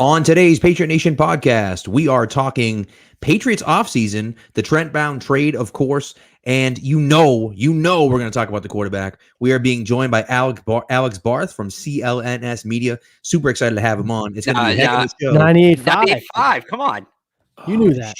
On today's Patriot Nation podcast, we are talking Patriots offseason, the Trent Brown trade, of course, and you know we're going to talk about the quarterback. We are being joined by Alex Barth from CLNS Media. Super excited to have him on. It's going to be a heck of a show. 98.5. Come on. You knew that.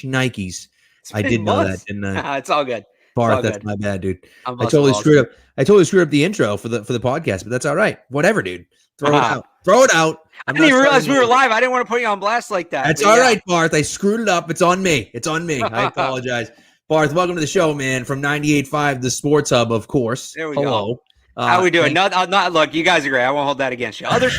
Nikes. I did know that, didn't I? It's all good. Barth, that's my bad, dude. I totally screwed up the intro for the podcast, but that's all right. Whatever, dude. Throw it out. I didn't even realize we were live. I didn't want to put you on blast like that. That's all right, Barth. I screwed it up. It's on me. I apologize. Barth, welcome to the show, man. From 98.5, the Sports Hub, of course. There we go. How we doing? Not look, you guys are great. I won't hold that against you. Another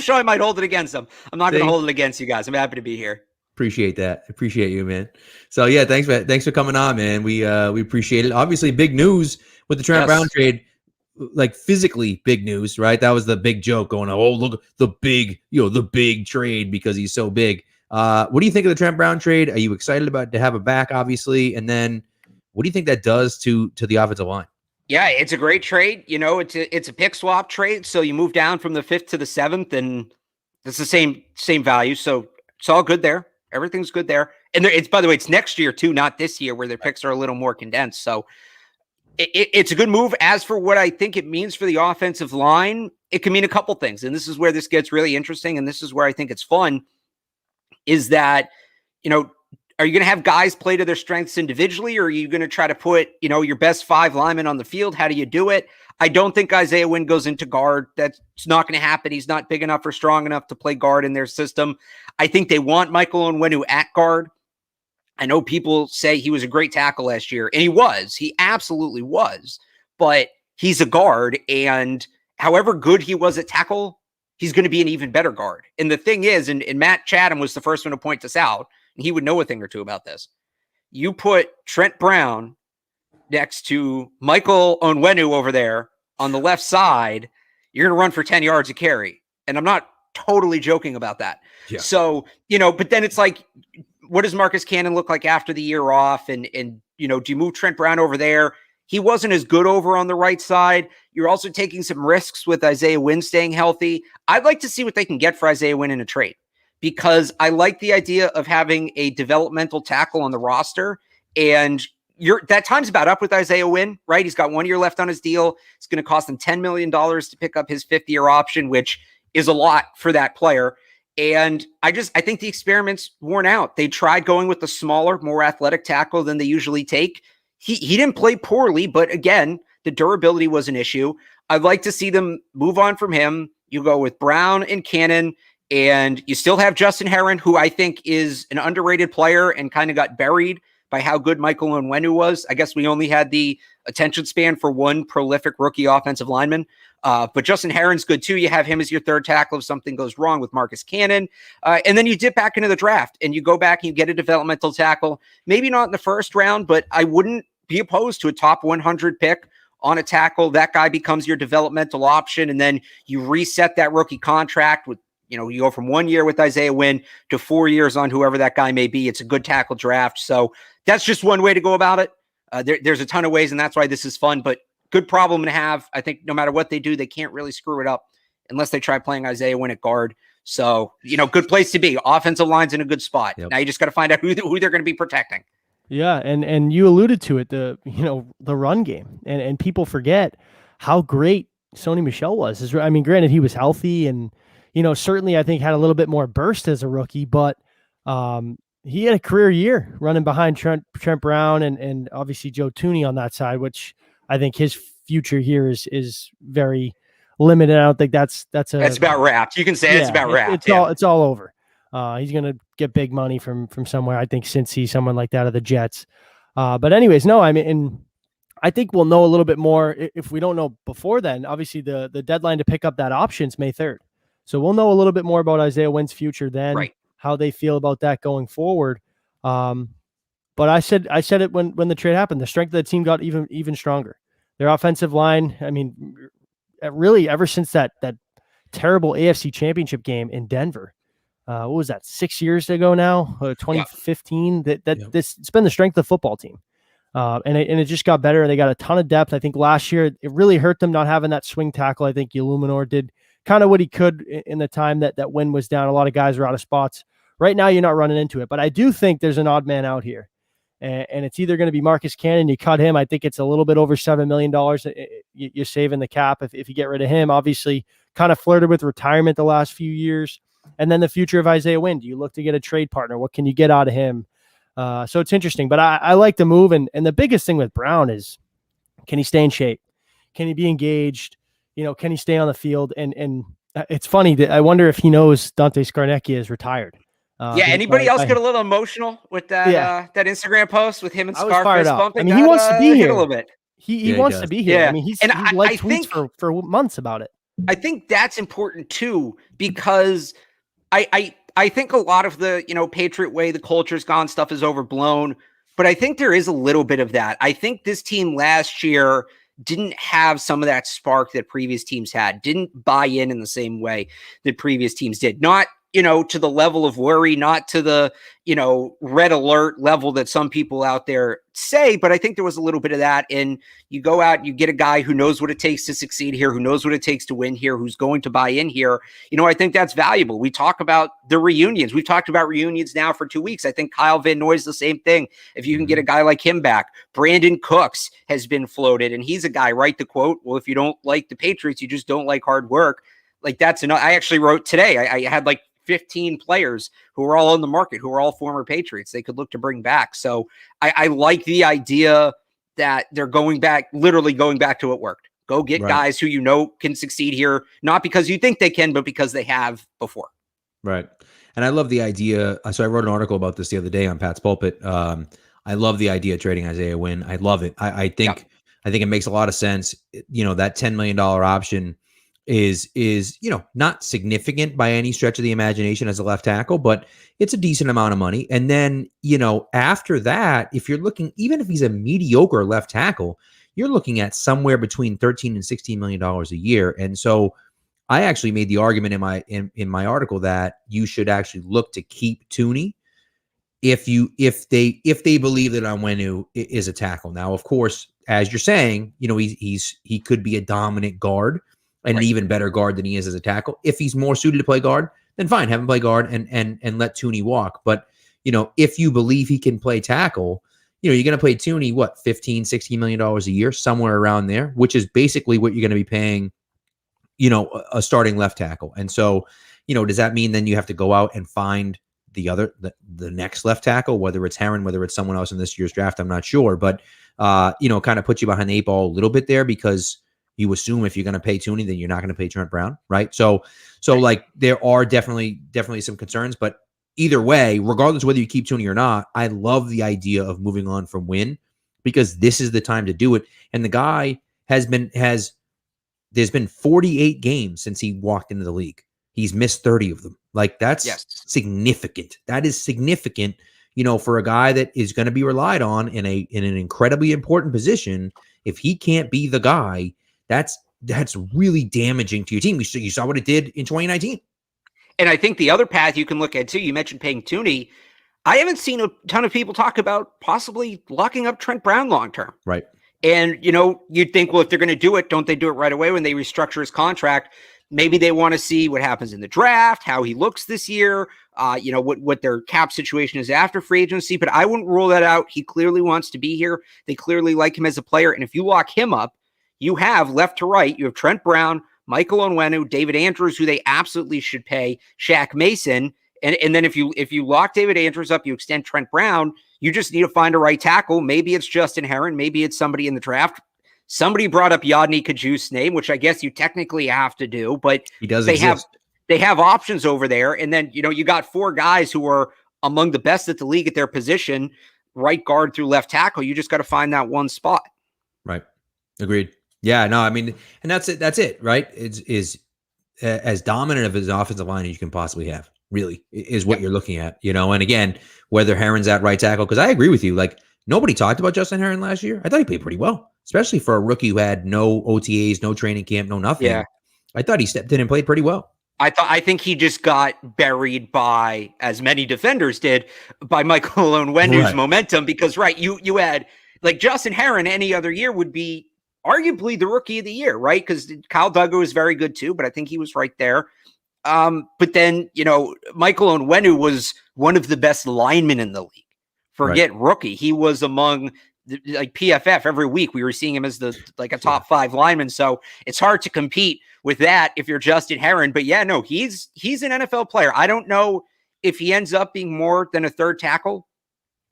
show, I might hold it against them. I'm not going to hold it against you guys. I'm happy to be here. Appreciate that. Appreciate you, man. So yeah, thanks for coming on, man. We appreciate it. Obviously, big news with the Trent Brown trade. Like physically big news, right? That was the big joke going on. Oh, look, the big trade because he's so big. What do you think of the Trent Brown trade? Are you excited about to have it back, obviously? And then what do you think that does to the offensive line? Yeah, it's a great trade. You know, it's a pick swap trade. So you move down from the 5th to the 7th, and it's the same value. So it's all good there. Everything's good there. And by the way, it's next year too, not this year, where their picks are a little more condensed. So it's a good move. As for what I think it means for the offensive line, it can mean a couple things. And this is where this gets really interesting. And this is where I think it's fun, is that, you know, are you going to have guys play to their strengths individually, or are you going to try to put, you know, your best 5 linemen on the field? How do you do it? I don't think Isaiah Wynn goes into guard. That's not going to happen. He's not big enough or strong enough to play guard in their system. I think they want Michael Onwenu at guard. I know people say he was a great tackle last year, and he was. He absolutely was. But he's a guard, and however good he was at tackle, he's going to be an even better guard. And the thing is, and Matt Chatham was the first one to point this out, and he would know a thing or two about this. You put Trent Brown next to Michael Onwenu over there on the left side, you're going to run for 10 yards a carry. And I'm not totally joking about that. Yeah. So, you know, but then it's like, what does Marcus Cannon look like after the year off? And you know, do you move Trent Brown over there? He wasn't as good over on the right side. You're also taking some risks with Isaiah Wynn staying healthy. I'd like to see what they can get for Isaiah Wynn in a trade, because I like the idea of having a developmental tackle on the roster. And that time's about up with Isaiah Wynn, right? He's got 1 year left on his deal. It's going to cost him $10 million to pick up his 5th-year option, which is a lot for that player. And I think the experiment's worn out. They tried going with the smaller, more athletic tackle than they usually take. He didn't play poorly, but again, the durability was an issue. I'd like to see them move on from him. You go with Brown and Cannon, and you still have Justin Herron, who I think is an underrated player and kind of got buried by how good Michael Onwenu was. I guess we only had the attention span for one prolific rookie offensive lineman. But Justin Herron's good too. You have him as your third tackle if something goes wrong with Marcus Cannon. And then you dip back into the draft and you go back and you get a developmental tackle. Maybe not in the first round, but I wouldn't be opposed to a top 100 pick on a tackle. That guy becomes your developmental option. And then you reset that rookie contract with, you know, you go from 1 year with Isaiah Wynn to 4 years on whoever that guy may be. It's a good tackle draft. So that's just one way to go about it. There's a ton of ways, and that's why this is fun, but good problem to have. I think no matter what they do, they can't really screw it up unless they try playing Isaiah Wynn at guard. So, you know, good place to be. Offensive line's in a good spot. Yep. Now you just got to find out who they're going to be protecting. Yeah, and you alluded to it, the run game. And people forget how great Sony Michel was. I mean, granted, he was healthy and, you know, certainly I think had a little bit more burst as a rookie, but he had a career year running behind Trent Brown and obviously Joe Thuney on that side, which I think his future here is very limited. I don't think that's about wrapped. You can say it's about wrapped. It's all over. He's going to get big money from somewhere. I think Cincy, someone like that, of the Jets. But anyways, no, I mean, and I think we'll know a little bit more if we don't know before then. Obviously, the deadline to pick up that option is May 3rd. So we'll know a little bit more about Isaiah Wynn's future then, right, how they feel about that going forward. But I said it when the trade happened. The strength of the team got even stronger. Their offensive line, I mean, really ever since that terrible AFC Championship game in Denver, what was that, 6 years ago now, 2015? Yeah. It's been the strength of the football team. And it just got better. They got a ton of depth. I think last year it really hurt them not having that swing tackle. I think Illuminor did kind of what he could in the time that Wynn was down. A lot of guys were out of spots. Right now, you're not running into it, but I do think there's an odd man out here. And it's either going to be Marcus Cannon. You cut him. I think it's a little bit over $7 million. You're saving the cap if you get rid of him. Obviously, kind of flirted with retirement the last few years. And then the future of Isaiah Wynn. Do you look to get a trade partner? What can you get out of him? So it's interesting. But I like the move. And the biggest thing with Brown is, can he stay in shape? Can he be engaged? Can he stay on the field? And it's funny that I wonder if he knows Dante Scarnecchia is retired. Anybody else get a little emotional with that that Instagram post with him and Scarface bumping? I mean, he wants to be here a little bit. He wants to be here. Yeah. I mean, he's liked tweets for months about it. I think that's important too, because I think a lot of the Patriot way, the culture's gone, stuff is overblown, but I think there is a little bit of that. I think this team last year didn't have some of that spark that previous teams had, didn't buy in the same way that previous teams did. Not to the level of worry, not to the, red alert level that some people out there say, but I think there was a little bit of that. And you go out, you get a guy who knows what it takes to succeed here, who knows what it takes to win here, who's going to buy in here. I think that's valuable. We talk about the reunions. We've talked about reunions now for 2 weeks. I think Kyle Van Noy's the same thing. If you can get a guy like him back, Brandon Cooks has been floated, and he's a guy, right? The quote, well, if you don't like the Patriots, you just don't like hard work. Like that's enough. I actually wrote today, I had like 15 players who are all on the market, who are all former Patriots they could look to bring back. So I like the idea that they're literally going back to what worked. Go get guys who can succeed here, not because you think they can, but because they have before. Right. And I love the idea. So I wrote an article about this the other day on Pat's Pulpit. I love the idea of trading Isaiah Wynn. I love it. I think it makes a lot of sense. That $10 million option is not significant by any stretch of the imagination as a left tackle, but it's a decent amount of money. And then, after that, if you're looking, even if he's a mediocre left tackle, you're looking at somewhere between $13 and $16 million a year. And so I actually made the argument in my article that you should actually look to keep Tooney if they believe that Onwenu is a tackle. Now, of course, as you're saying, he could be a dominant guard and an even better guard than he is as a tackle. If he's more suited to play guard, then fine, have him play guard and let Tooney walk. But, if you believe he can play tackle, you're going to play Tooney, $15, $16 million a year, somewhere around there, which is basically what you're going to be paying, a starting left tackle. And so, does that mean then you have to go out and find the next left tackle, whether it's Herron, whether it's someone else in this year's draft? I'm not sure, but, kind of put you behind the 8 ball a little bit there, because you assume if you're going to pay Tooney, then you're not going to pay Trent Brown, right? So like there are definitely some concerns, but either way, regardless of whether you keep Tooney or not, I love the idea of moving on from Wynn, because this is the time to do it. And the guy there's been 48 games since he walked into the league. He's missed 30 of them. Like that's significant. That is significant, for a guy that is going to be relied on in an incredibly important position. If he can't be the guy, that's really damaging to your team. You saw what it did in 2019. And I think the other path you can look at too, you mentioned paying Tooney. I haven't seen a ton of people talk about possibly locking up Trent Brown long-term. Right. And, you'd think, well, if they're going to do it, don't they do it right away when they restructure his contract? Maybe they want to see what happens in the draft, how he looks this year, what their cap situation is after free agency. But I wouldn't rule that out. He clearly wants to be here. They clearly like him as a player. And if you lock him up, you have left to right, you have Trent Brown, Michael Onwenu, David Andrews, who they absolutely should pay, Shaq Mason. And then if you lock David Andrews up, you extend Trent Brown, you just need to find a right tackle. Maybe it's Justin Herron. Maybe it's somebody in the draft. Somebody brought up Yadni Kaju's name, which I guess you technically have to do, but they have options over there. And then, you got 4 guys who are among the best at the league at their position, right guard through left tackle. You just got to find that one spot. Right. Agreed. Yeah, no, I mean, and that's it, right? Is as dominant of an offensive line as you can possibly have, really, is what you're looking at, And again, whether Herron's at right tackle, because I agree with you, like nobody talked about Justin Herron last year. I thought he played pretty well, especially for a rookie who had no OTAs, no training camp, no nothing. Yeah. I thought he stepped in and played pretty well. I think he just got buried by, as many defenders did, by Michael Onwenu's momentum, because you had like Justin Herron any other year would be arguably the rookie of the year, right? Because Kyle Duggar was very good too, but I think he was right there. But then, Michael Onwenu was one of the best linemen in the league. Forget rookie. He was among like PFF every week. We were seeing him as a top 5 lineman. So it's hard to compete with that if you're Justin Herron. But yeah, no, he's an NFL player. I don't know if he ends up being more than a third tackle,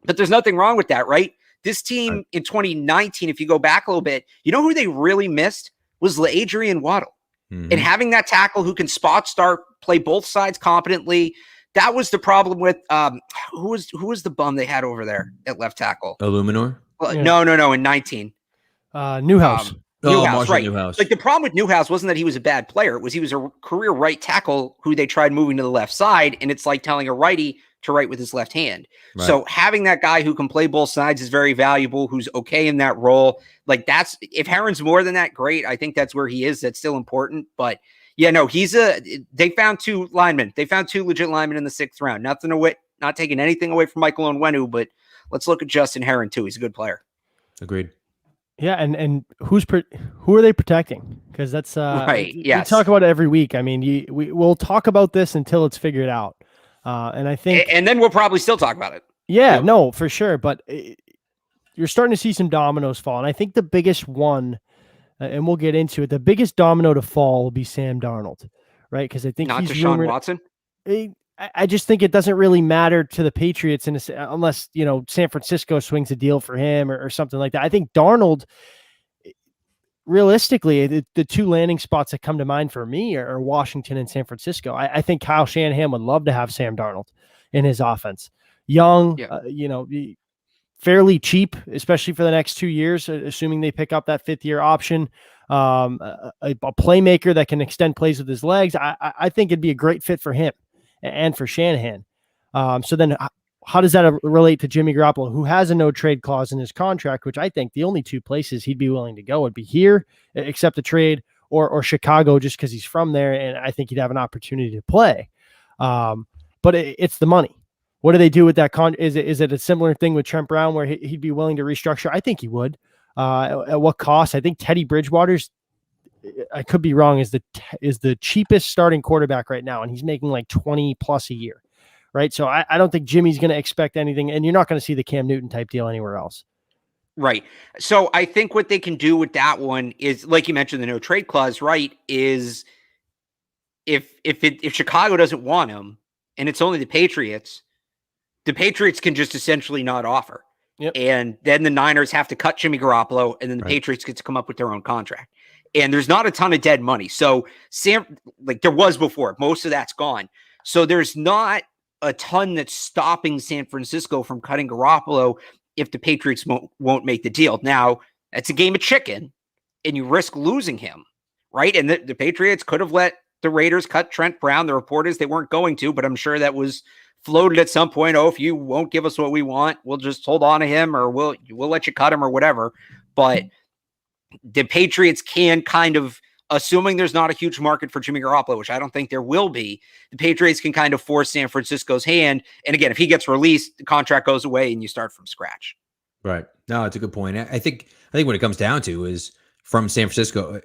but there's nothing wrong with that, right? This team in 2019, if you go back a little bit, you know who they really missed was Adrian Waddle. Mm-hmm. And having that tackle who can spot start, play both sides competently. That was the problem with who was the bum they had over there at left tackle? Illuminor? No, in 19. Newhouse. Newhouse, right. Newhouse. Like the problem with Newhouse wasn't that he was a bad player. It was he was a career right tackle who they tried moving to the left side, and it's like telling a righty to write with his left hand. Right. So having that guy who can play both sides is very valuable, who's okay in that role. Like if Herron's more than that, great. I think that's where he is. That's still important. But yeah, no, they found 2 linemen. They found 2 legit linemen in the 6th round. Not taking anything away from Michael Onwenu, but let's look at Justin Herron too. He's a good player. Agreed. Yeah, and who are they protecting? Because that's right. Yes, we talk about it every week. I mean, we'll talk about this until it's figured out. And I think, and then we'll probably still talk about it. Yeah, no, for sure. But you're starting to see some dominoes fall, and I think the biggest one, and we'll get into it. The biggest domino to fall will be Sam Darnold, right? Because I think not Deshaun Watson. I just think it doesn't really matter to the Patriots unless San Francisco swings a deal for him or something like that. I think Darnold, realistically, the 2 landing spots that come to mind for me are Washington and San Francisco. I think Kyle Shanahan would love to have Sam Darnold in his offense. Young, fairly cheap, especially for the next 2 years, assuming they pick up that 5th-year option. A playmaker that can extend plays with his legs. I think it'd be a great fit for him and for Shanahan. So then how does that relate to Jimmy Garoppolo, who has a no trade clause in his contract, which I think the only 2 places he'd be willing to go would be here, accept a trade, or Chicago, just because he's from there. And I think he'd have an opportunity to play. But it's the money. What do they do with that? Is it a similar thing with Trent Brown where he'd be willing to restructure? I think he would. At what cost? I think Teddy Bridgewater's, I could be wrong, is the cheapest starting quarterback right now, and he's making like 20 plus a year, right? So I don't think Jimmy's going to expect anything, and you're not going to see the Cam Newton type deal anywhere else. Right. So I think what they can do with that one is, like you mentioned, the no trade clause, right? Is if Chicago doesn't want him, and it's only the Patriots can just essentially not offer. Yep. And then the Niners have to cut Jimmy Garoppolo, and then the Patriots get to come up with their own contract. And there's not a ton of dead money. So there was before, most of that's gone. So there's not a ton that's stopping San Francisco from cutting Garoppolo if the Patriots won't make the deal. Now, it's a game of chicken, and you risk losing him, right? And the Patriots could have let the Raiders cut Trent Brown. The report is they weren't going to, but I'm sure that was floated at some point. Oh, if you won't give us what we want, we'll just hold on to him, or we'll let you cut him or whatever. But the Patriots can kind of, assuming there's not a huge market for Jimmy Garoppolo, which I don't think there will be, the Patriots can kind of force San Francisco's hand. And again, if he gets released, the contract goes away and you start from scratch. Right. No, it's a good point. I think what it comes down to is from San Francisco,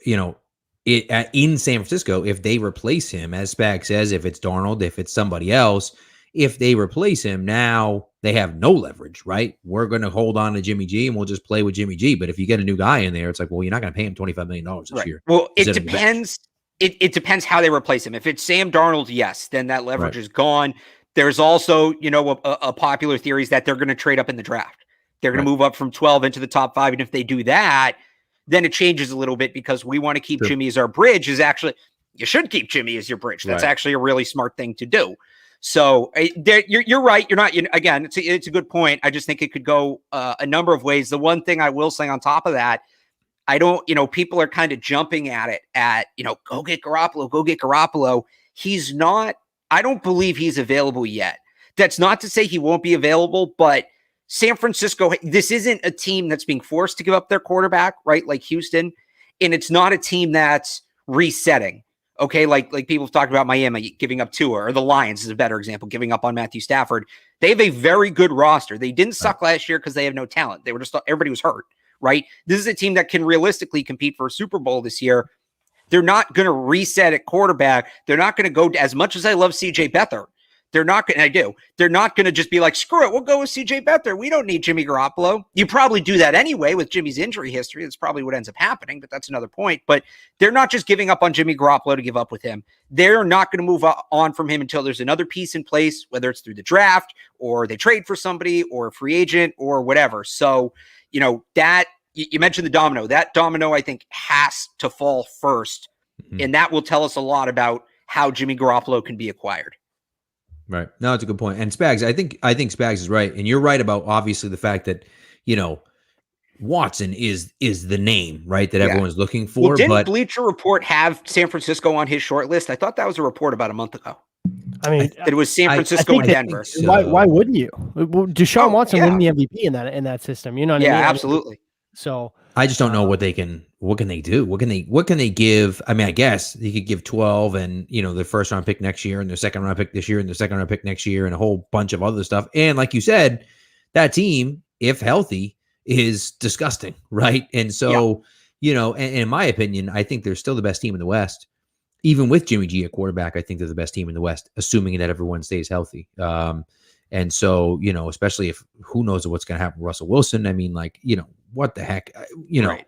in San Francisco, if they replace him, as Spags says, if it's Darnold, if it's somebody else, if they replace him, now they have no leverage, right? We're going to hold on to Jimmy G and we'll just play with Jimmy G. But if you get a new guy in there, it's like, well, you're not going to pay him $25 million this year. Well, it depends. It depends how they replace him. If it's Sam Darnold, yes, then that leverage is gone. There's also, a popular theory is that they're going to trade up in the draft. They're going to move up from 12 into the top 5. And if they do that, then it changes a little bit, because we want to keep Jimmy as our bridge. You should keep Jimmy as your bridge. That's actually a really smart thing to do. So you're right. You're not, again, it's a good point. I just think it could go a number of ways. The one thing I will say on top of that, people are kind of jumping at it go get Garoppolo. He's not, I don't believe he's available yet. That's not to say he won't be available, but San Francisco, this isn't a team that's being forced to give up their quarterback, right? Like Houston. And it's not a team that's resetting. Okay, like people have talked about Miami giving up Tua, or the Lions is a better example, giving up on Matthew Stafford. They have a very good roster. They didn't suck last year because they have no talent. They were just, everybody was hurt, right? This is a team that can realistically compete for a Super Bowl this year. They're not going to reset at quarterback. They're not going to go, as much as I love CJ Beathard, they're not going to, they're not going to just be like, screw it, we'll go with CJ Beathard. We don't need Jimmy Garoppolo. You probably do that anyway with Jimmy's injury history. That's probably what ends up happening, but that's another point. But they're not just giving up on Jimmy Garoppolo to give up with him. They're not going to move on from him until there's another piece in place, whether it's through the draft or they trade for somebody or a free agent or whatever. So, that you mentioned the domino. That domino, I think, has to fall first, and that will tell us a lot about how Jimmy Garoppolo can be acquired. Right. No, it's a good point. And Spags, I think Spags is right. And you're right about obviously the fact that, Watson is the name, right, that everyone's looking for. Well, didn't Bleacher Report have San Francisco on his short list? I thought that was a report about a month ago. I mean, it was San Francisco and Denver. So. Why wouldn't you? Deshaun Watson win the MVP in that system. You know what I mean? Yeah, absolutely. So I just don't know what can they do? What can they give? I mean, I guess they could give 12 and, their first round pick next year and their second round pick this year and their second round pick next year and a whole bunch of other stuff. And like you said, that team, if healthy, is disgusting, right? And so, and in my opinion, I think they're still the best team in the West. Even with Jimmy G at quarterback, I think they're the best team in the West, assuming that everyone stays healthy. And so, especially if who knows what's going to happen with Russell Wilson. I mean, what the heck, Right.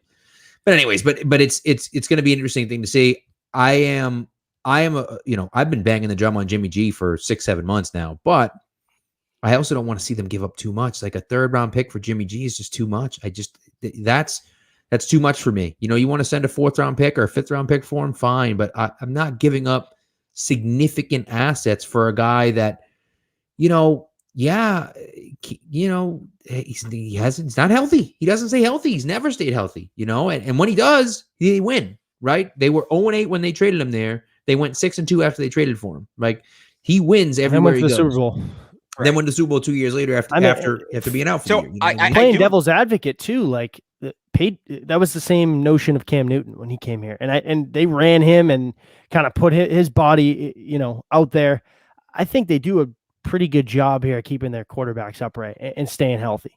But anyways, but it's going to be an interesting thing to see. I've been banging the drum on Jimmy G for 6-7 months now, but I also don't want to see them give up too much. Like a 3rd round pick for Jimmy G is just too much. That's too much for me. You want to send a 4th round pick or a 5th round pick for him, fine, but I'm not giving up significant assets for a guy that, he's not healthy. He doesn't stay healthy. He's never stayed healthy, and when he does, they win, right? They were 0-8 when they traded him there. They went 6-2 after they traded for him. Like he wins everywhere he goes. Super Bowl. Right. Then won the Super Bowl 2 years later after being out for a year. Playing devil's advocate too, that was the same notion of Cam Newton when he came here, and they ran him and kind of put his body, out there. I think they do a pretty good job here keeping their quarterbacks upright and staying healthy.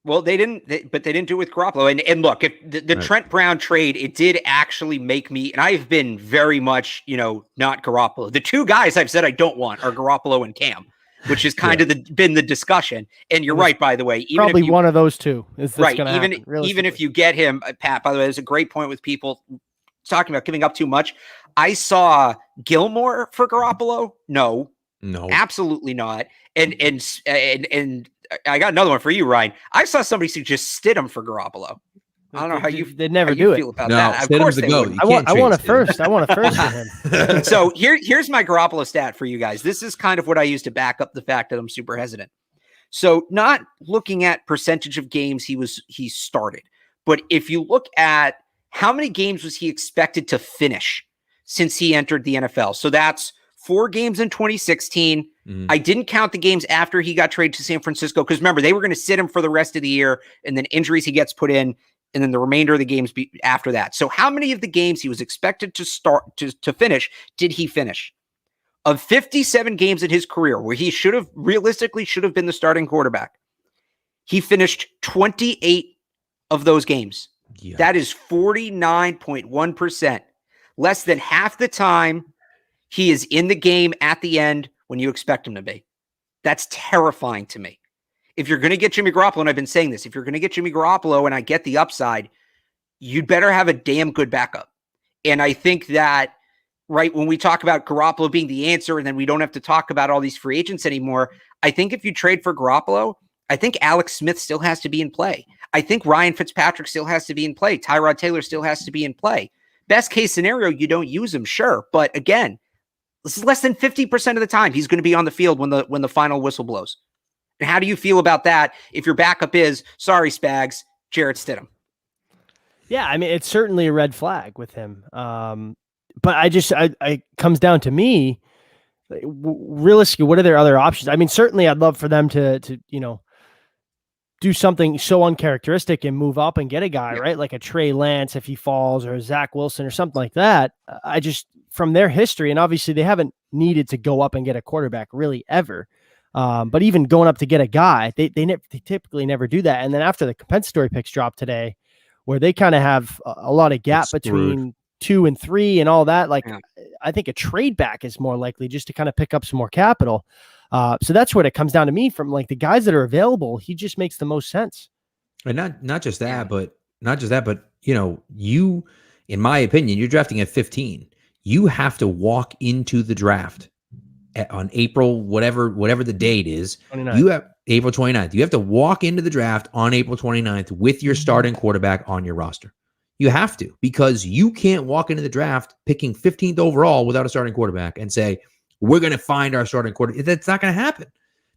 Well, they didn't do it with Garoppolo. And look, if the Trent Brown trade, it did actually make me, and I've been very much, not Garoppolo. The two guys I've said I don't want are Garoppolo and Cam, which is kind of been the discussion. And you're right, by the way. Even probably one of those two is right. Even if you get him, Pat, by the way, there's a great point with people talking about giving up too much. I saw Gilmore for Garoppolo. No, absolutely not. And I got another one for you, Ryan. I saw somebody suggest Stidham for Garoppolo. I don't know how you they'd never do it. Feel about that. Of course they would. I want a first. I want a first for him. So here's my Garoppolo stat for you guys. This is kind of what I use to back up the fact that I'm super hesitant. So not looking at percentage of games he started, but if you look at how many games was he expected to finish since he entered the NFL. So that's 4 games in 2016. I didn't count the games after he got traded to San Francisco because remember, they were going to sit him for the rest of the year and then injuries he gets put in and then the remainder of the games after that. So how many of the games he was expected to start to finish did he finish? Of 57 games in his career where he realistically should have been the starting quarterback, he finished 28 of those games. Yeah. That is 49.1%. Less than half the time he is in the game at the end when you expect him to be. That's terrifying to me. If you're going to get Jimmy Garoppolo, and I've been saying this, if you're going to get Jimmy Garoppolo and I get the upside, you'd better have a damn good backup. And I think that, right, when we talk about Garoppolo being the answer and then we don't have to talk about all these free agents anymore, I think if you trade for Garoppolo, I think Alex Smith still has to be in play. I think Ryan Fitzpatrick still has to be in play. Tyrod Taylor still has to be in play. Best case scenario, you don't use him, sure. But again, this is less than 50% of the time he's going to be on the field when the final whistle blows. And how do you feel about that if your backup is, sorry, Spags, Jarrett Stidham? Yeah, I mean, it's certainly a red flag with him. But I comes down to me, realistically, what are their other options? I mean, certainly I'd love for them to do something so uncharacteristic and move up and get a guy, right? Like a Trey Lance if he falls or a Zach Wilson or something like that. From their history, and obviously they haven't needed to go up and get a quarterback really ever. But even going up to get a guy, they typically never do that. And then after the compensatory picks drop today, where they kind of have a lot of gap between 2 and 3 and all that, like I think a trade back is more likely just to kind of pick up some more capital. So that's what it comes down to me from like the guys that are available. He just makes the most sense. And not just that, but you, in my opinion, you're drafting at 15. You have to walk into the draft on April, whatever the date is. 29th. You have April 29th. You have to walk into the draft on April 29th with your starting quarterback on your roster. You have to, because you can't walk into the draft picking 15th overall without a starting quarterback and say, we're going to find our starting quarterback. That's not going to happen,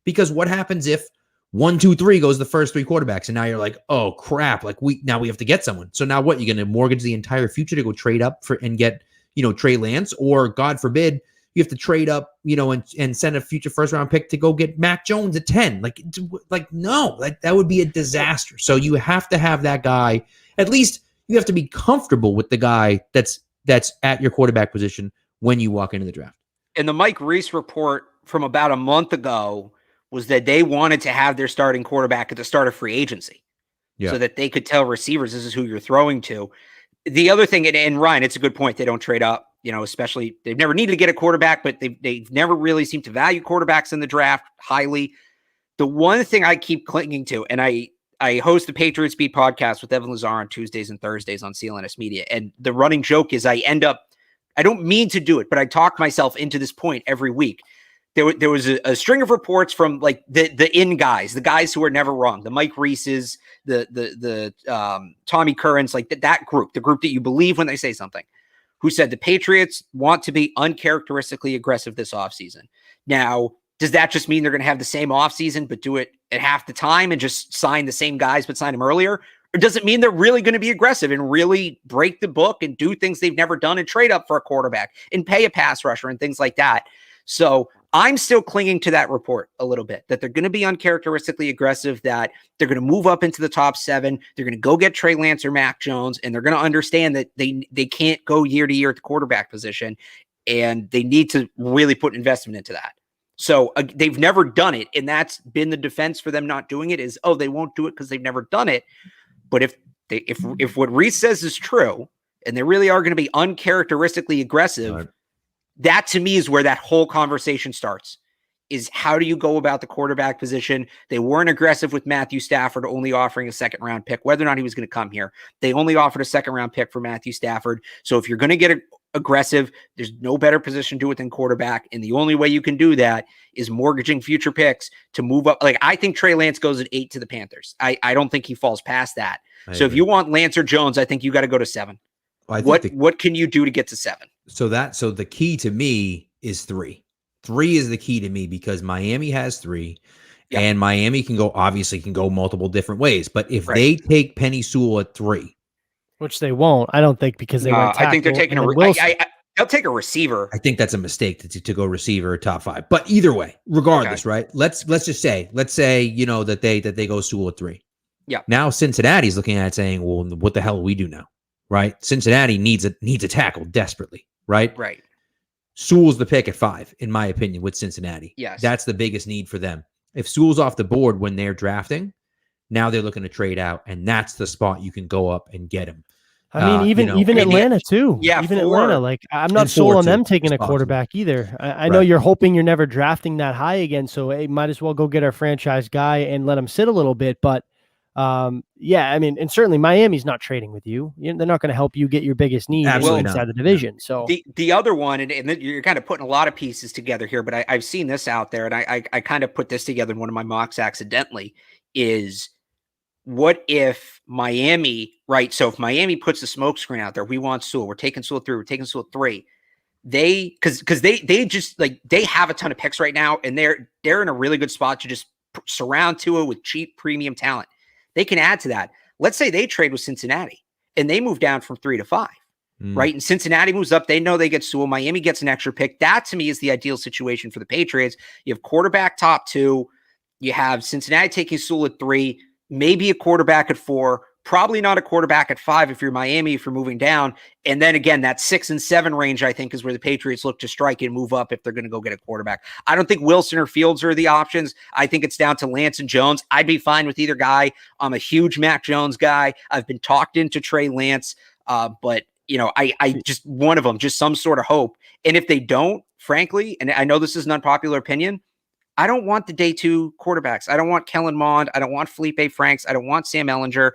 because what happens if 1, 2, 3 goes the first 3 quarterbacks, and now you're like, oh crap, like we have to get someone. So now what? You're going to mortgage the entire future to go trade up for and get Trey Lance, or God forbid you have to trade up and send a future first round pick to go get Mac Jones at 10. No, that would be a disaster. So you have to have that guy. At least you have to be comfortable with the guy that's at your quarterback position when you walk into the draft. And the Mike Reese report from about a month ago was that they wanted to have their starting quarterback at the start of free agency, so that they could tell receivers this is who you're throwing to. The other thing, and Ryan, it's a good point. They don't trade up, especially they've never needed to get a quarterback, but they've never really seemed to value quarterbacks in the draft highly. The one thing I keep clinging to, and I host the Patriots Beat podcast with Evan Lazar on Tuesdays and Thursdays on CLNS Media. And the running joke is I don't mean to do it, but I talk myself into this point every week. There was a string of reports from like the in guys, the guys who are never wrong, the Mike Reeses, the Tommy Currens, like that group, the group that you believe when they say something, who said the Patriots want to be uncharacteristically aggressive this offseason. Now, does that just mean they're going to have the same offseason, but do it at half the time and just sign the same guys, but sign them earlier? Or does it mean they're really going to be aggressive and really break the book and do things they've never done and trade up for a quarterback and pay a pass rusher and things like that? So I'm still clinging to that report a little bit, that they're going to be uncharacteristically aggressive, that they're going to move up into the top 7. They're going to go get Trey Lance or Mac Jones, and they're going to understand that they can't go year to year at the quarterback position, and they need to really put investment into that. So they've never done it, and that's been the defense for them not doing it is, they won't do it because they've never done it. But if what Reese says is true, and they really are going to be uncharacteristically aggressive, right, that to me is where that whole conversation starts, is how do you go about the quarterback position? They weren't aggressive with Matthew Stafford, only offering a 2nd round pick, whether or not he was going to come here. They only offered a 2nd round pick for Matthew Stafford. So if you're going to get aggressive, there's no better position to do it than quarterback. And the only way you can do that is mortgaging future picks to move up. Like, I think Trey Lance goes at 8 to the Panthers. I don't think he falls past that. So if you want Lance or Jones, I think you got to go to 7. What can you do to get to 7? So the key to me is 3. 3 is the key to me, because Miami has 3, and Miami can go multiple different ways. But if they take Penny Sewell at 3, which they won't, I don't think, because they went tackle. I think they're taking they'll take a receiver. I think that's a mistake to go receiver or top 5. But either way, regardless, right? Let's say that they go Sewell at 3. Yeah. Now Cincinnati's looking at it saying, well, what the hell do we do now? Right? Cincinnati needs a tackle desperately, right? Right. Sewell's the pick at 5, in my opinion, with Cincinnati. Yes. That's the biggest need for them. If Sewell's off the board when they're drafting, now they're looking to trade out, and that's the spot you can go up and get him. I mean, even Atlanta too. Yeah, even Atlanta. Like, I'm not sold on them taking a quarterback either. I know you're hoping you're never drafting that high again, so hey, might as well go get our franchise guy and let him sit a little bit. But I mean, and certainly Miami's not trading with you. They're not going to help you get your biggest need inside the division. So the other one, and you're kind of putting a lot of pieces together here, but I've seen this out there, and I kind of put this together in one of my mocks accidentally, is what if Miami, right? So if Miami puts the smoke screen out there, we want Sewell, we're taking Sewell 3, we're taking Sewell 3. Because they just, like, they have a ton of picks right now, and they're in a really good spot to just surround Tua with cheap premium talent. They can add to that. Let's say they trade with Cincinnati and they move down from 3 to 5, right? And Cincinnati moves up. They know they get Sewell. Miami gets an extra pick. That to me is the ideal situation for the Patriots. You have quarterback top 2. You have Cincinnati taking Sewell at 3, maybe a quarterback at 4, Probably not a quarterback at 5 if you're Miami, if you're moving down. And then again, that 6 and 7 range, I think, is where the Patriots look to strike and move up if they're going to go get a quarterback. I don't think Wilson or Fields are the options. I think it's down to Lance and Jones. I'd be fine with either guy. I'm a huge Mac Jones guy. I've been talked into Trey Lance, but I just one of them, just some sort of hope. And if they don't, frankly, and I know this is an unpopular opinion, I don't want the day 2 quarterbacks. I don't want Kellen Mond. I don't want Felipe Franks. I don't want Sam Ehlinger.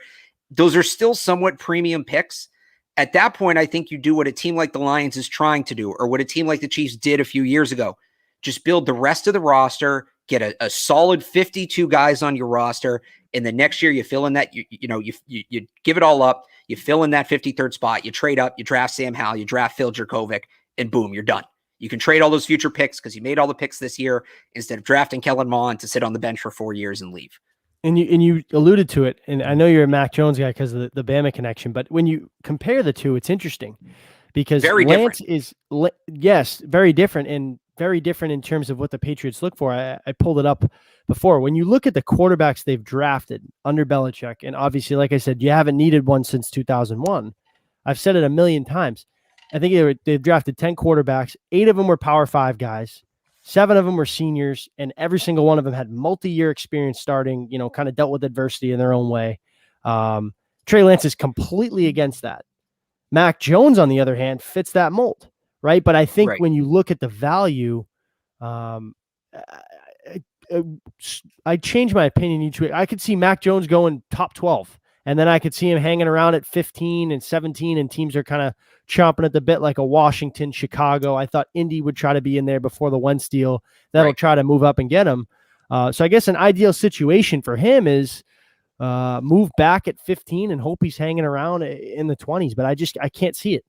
Those are still somewhat premium picks. At that point, I think you do what a team like the Lions is trying to do, or what a team like the Chiefs did a few years ago. Just build the rest of the roster, get a solid 52 guys on your roster, and the next year you fill in that, you give it all up, you fill in that 53rd spot, you trade up, you draft Sam Howell, you draft Phil Jurkovec, and boom, you're done. You can trade all those future picks because you made all the picks this year instead of drafting Kellen Mond to sit on the bench for 4 years and leave. And you alluded to it, and I know you're a Mac Jones guy because of the Bama connection, but when you compare the two, it's interesting because Lance is, yes, very different, and very different in terms of what the Patriots look for. I pulled it up before. When you look at the quarterbacks they've drafted under Belichick, and obviously, like I said, you haven't needed one since 2001. I've said it a million times. I think they've drafted 10 quarterbacks. 8 of them were Power 5 guys. 7 of them were seniors, and every single one of them had multi-year experience starting, kind of dealt with adversity in their own way. Trey Lance is completely against that. Mac Jones, on the other hand, fits that mold, right? But I think when you look at the value, I change my opinion each week. I could see Mac Jones going top 12, and then I could see him hanging around at 15 and 17, and teams are kind of chomping at the bit like a Washington, Chicago. I thought Indy would try to be in there before the Wentz deal. That'll try to move up and get him. So I guess an ideal situation for him is move back at 15 and hope he's hanging around in the 20s, but I can't see it.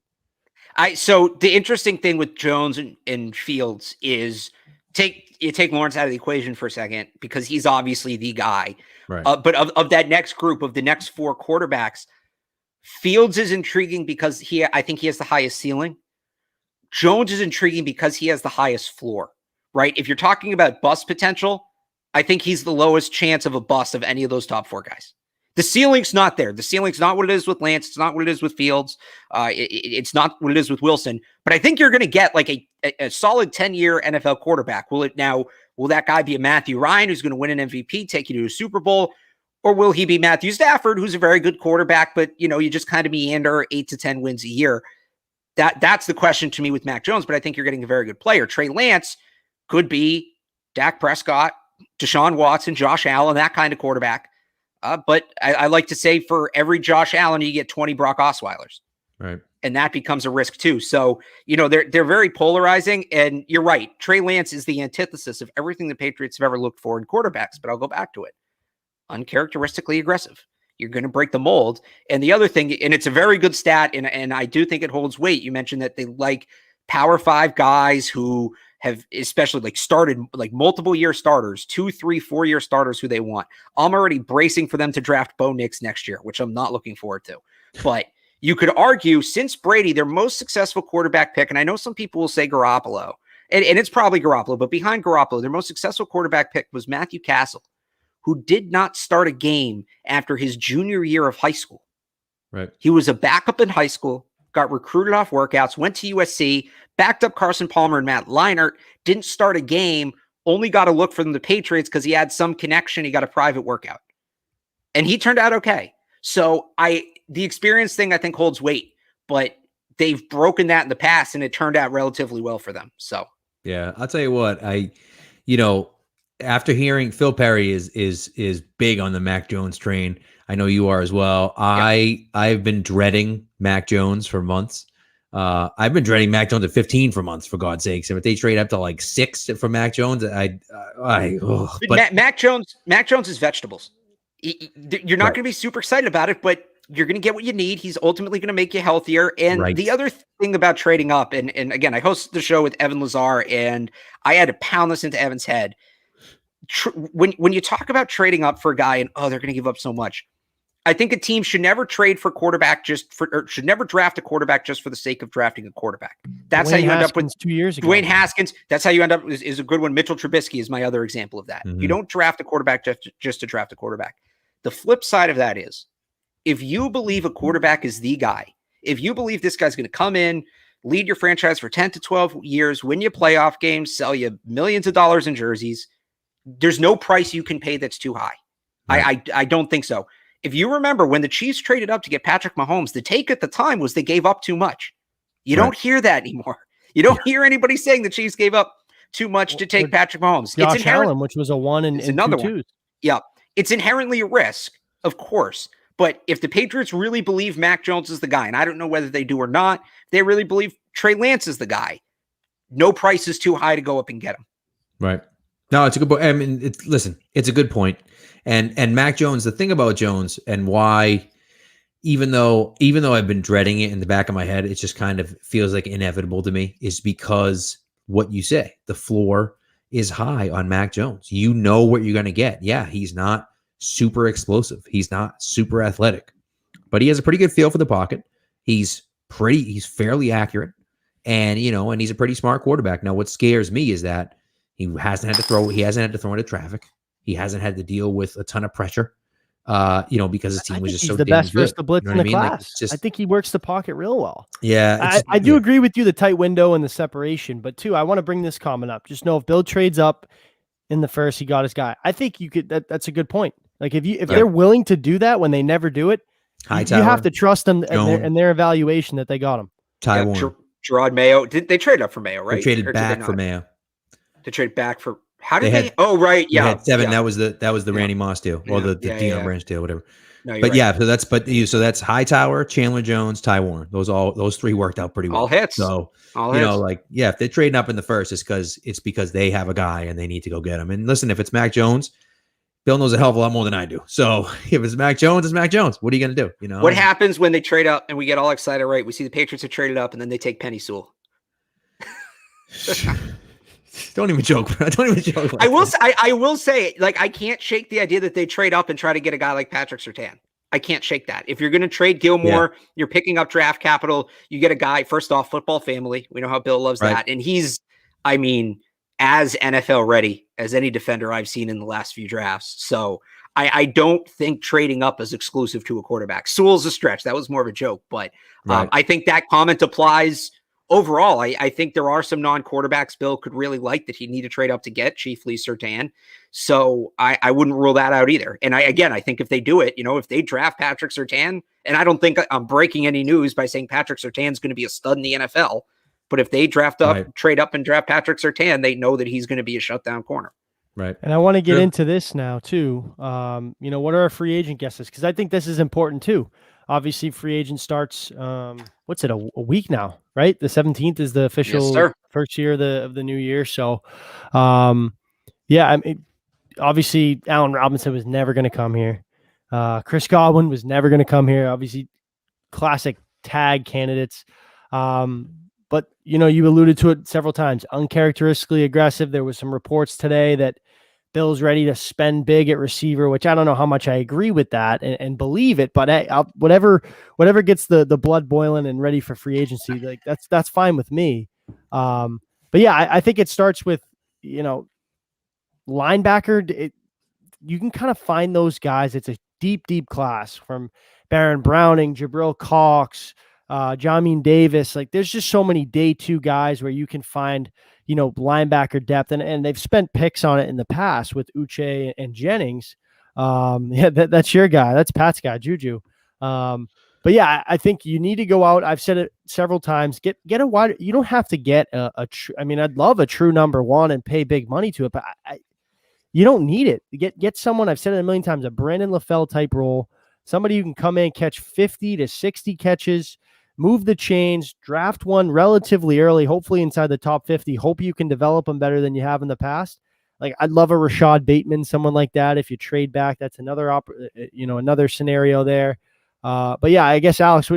So the interesting thing with Jones and Fields is take Lawrence out of the equation for a second because he's obviously the guy. Right. But of that next group, of the next 4 quarterbacks, Fields is intriguing because I think he has the highest ceiling. Jones is intriguing because he has the highest floor, right? If you're talking about bust potential, I think he's the lowest chance of a bust of any of those top 4 guys. The ceiling's not there. The ceiling's not what it is with Lance. It's not what it is with Fields. It's not what it is with Wilson. But I think you're going to get like a solid 10-year NFL quarterback. Will that guy be a Matthew Ryan who's going to win an MVP, take you to a Super Bowl? Or will he be Matthew Stafford, who's a very good quarterback, but you just kind of meander 8 to 10 wins a year? That's the question to me with Mac Jones, but I think you're getting a very good player. Trey Lance could be Dak Prescott, Deshaun Watson, Josh Allen, that kind of quarterback. But I like to say for every Josh Allen, you get 20 Brock Osweilers. Right. And that becomes a risk too. So, they're very polarizing, and you're right. Trey Lance is the antithesis of everything the Patriots have ever looked for in quarterbacks, but I'll go back to it. Uncharacteristically aggressive. You're going to break the mold. And the other thing, and it's a very good stat, and I do think it holds weight. You mentioned that they like Power 5 guys who have especially started multiple year starters, 2, 3, 4 year starters who they want. I'm already bracing for them to draft Bo Nix next year, which I'm not looking forward to. But you could argue since Brady, their most successful quarterback pick, and I know some people will say Garoppolo, and it's probably Garoppolo, but behind Garoppolo, their most successful quarterback pick was Matthew Castle, who did not start a game after his junior year of high school. Right. He was a backup in high school, got recruited off workouts, went to USC, backed up Carson Palmer and Matt Leinart, didn't start a game, only got a look from the Patriots because he had some connection. He got a private workout. And he turned out okay. So the experience thing I think holds weight, but they've broken that in the past and it turned out relatively well for them. So yeah, I'll tell you what, after hearing Phil Perry is big on the Mac Jones train. I know you are as well. I've been dreading Mac Jones for months. I've been dreading Mac Jones at 15 for months, for God's sakes. And if they trade up to 6 for Mac Jones, Mac Jones is vegetables. You're not going to be super excited about it, but you're going to get what you need. He's ultimately going to make you healthier. And the other thing about trading up, and again, I hosted the show with Evan Lazar, and I had to pound this into Evan's head. When you talk about trading up for a guy and they're going to give up so much, I think a team should never trade for quarterback should never draft a quarterback just for the sake of drafting a quarterback. That's how you end up with 2 years ago. Dwayne Haskins. That's how you end up is a good one. Mitchell Trubisky is my other example of that. Mm-hmm. You don't draft a quarterback just to draft a quarterback. The flip side of that is If you believe a quarterback is the guy, if you believe this guy's going to come in, lead your franchise for 10 to 12 years, win you playoff games, sell you millions of dollars in jerseys, there's no price you can pay that's too high. Right. I don't think so. If you remember when the Chiefs traded up to get Patrick Mahomes, the take at the time was they gave up too much. You don't hear that anymore. You don't hear anybody saying the Chiefs gave up too much to take Patrick Mahomes. Josh Allen, which was a 1 and another 2 twos. Yeah. It's inherently a risk, of course. But if the Patriots really believe Mac Jones is the guy, and I don't know whether they do or not, they really believe Trey Lance is the guy, no price is too high to go up and get him. Right. No, it's a good point. I mean, listen, it's a good point. And Mac Jones, the thing about Jones and why, even though I've been dreading it in the back of my head, it just kind of feels like inevitable to me, is because what you say, the floor is high on Mac Jones. You know what you're going to get. Yeah, he's not super explosive. He's not super athletic, but he has a pretty good feel for the pocket. He's fairly accurate, and he's a pretty smart quarterback. Now, what scares me is that he hasn't had to throw into traffic. He hasn't had to deal with a ton of pressure, because his team was just so the best versus the blitz in the class. Like, I think he works the pocket real well. Yeah, I do agree with you, the tight window and the separation, but too, I want to bring this comment up. Just know if Bill trades up in the first, he got his guy. I think you could. That's a good point. Like if they're willing to do that when they never do it, you have to trust them and their evaluation that they got him. Gerard Mayo. Did they trade up for Mayo? Right? They traded back for Mayo. They traded back for. How did they? Oh, right. Yeah. They had 7. Yeah. That was the Randy Moss deal, or the Deion Branch deal, whatever. No, but right. So that's Hightower, Chandler Jones, Ty Warren. Those 3 worked out pretty well. All hits. So if they're trading up in the first, it's because they have a guy and they need to go get him. And listen, if it's Mac Jones, Bill knows a hell of a lot more than I do. So if it's Mac Jones, it's Mac Jones. What are you going to do? What happens when they trade up and we get all excited? Right, we see the Patriots have traded up and then they take Penny Sewell. Don't even joke. Don't even joke. I will say, like, I can't shake the idea that they trade up and try to get a guy like Patrick Surtain. I can't shake that. If you're going to trade Gilmore, you're picking up draft capital. You get a guy, first off, football family. We know how Bill loves that. And he's, as NFL ready as any defender I've seen in the last few drafts. So I don't think trading up is exclusive to a quarterback. Sewell's a stretch. That was more of a joke. But I think that comment applies overall. I think there are some non-quarterbacks Bill could really like that he'd need to trade up to get, chiefly Surtain. So I wouldn't rule that out either. And I think if they do it, if they draft Patrick Surtain, and I don't think I'm breaking any news by saying Patrick Surtain's going to be a stud in the NFL, but if they trade up and draft Patrick Surtain, they know that he's going to be a shutdown corner. Right. And I want to get into this now too. What are our free agent guesses? Because I think this is important too. Obviously, free agent starts, what's it, a week now, right? The 17th is the official first year of the new year. So, obviously, Allen Robinson was never going to come here. Chris Godwin was never going to come here. Obviously, classic tag candidates. But, you alluded to it several times, uncharacteristically aggressive. There was some reports today that Bill's ready to spend big at receiver, which I don't know how much I agree with that and believe it, but hey, whatever gets the blood boiling and ready for free agency, like that's fine with me. But yeah, I think it starts with, linebacker. You can kind of find those guys. It's a deep class from Baron Browning, Jabril Cox, Jamin Davis. Like there's just so many day 2 guys where you can find, linebacker depth, and they've spent picks on it in the past with Uche and Jennings. That's your guy. That's Pat's guy, Juju. But yeah, I think you need to go out. I've said it several times. Get a wide. You don't have to get I'd love a true number 1 and pay big money to it, but you don't need it. Get someone. I've said it a million times. A Brandon LaFell type role. Somebody who can come in, catch 50 to 60 catches. Move the chains, draft one relatively early, hopefully inside the top 50. Hope you can develop them better than you have in the past. Like I'd love a Rashad Bateman, someone like that. If you trade back, that's another another scenario there. But yeah, I guess Alex,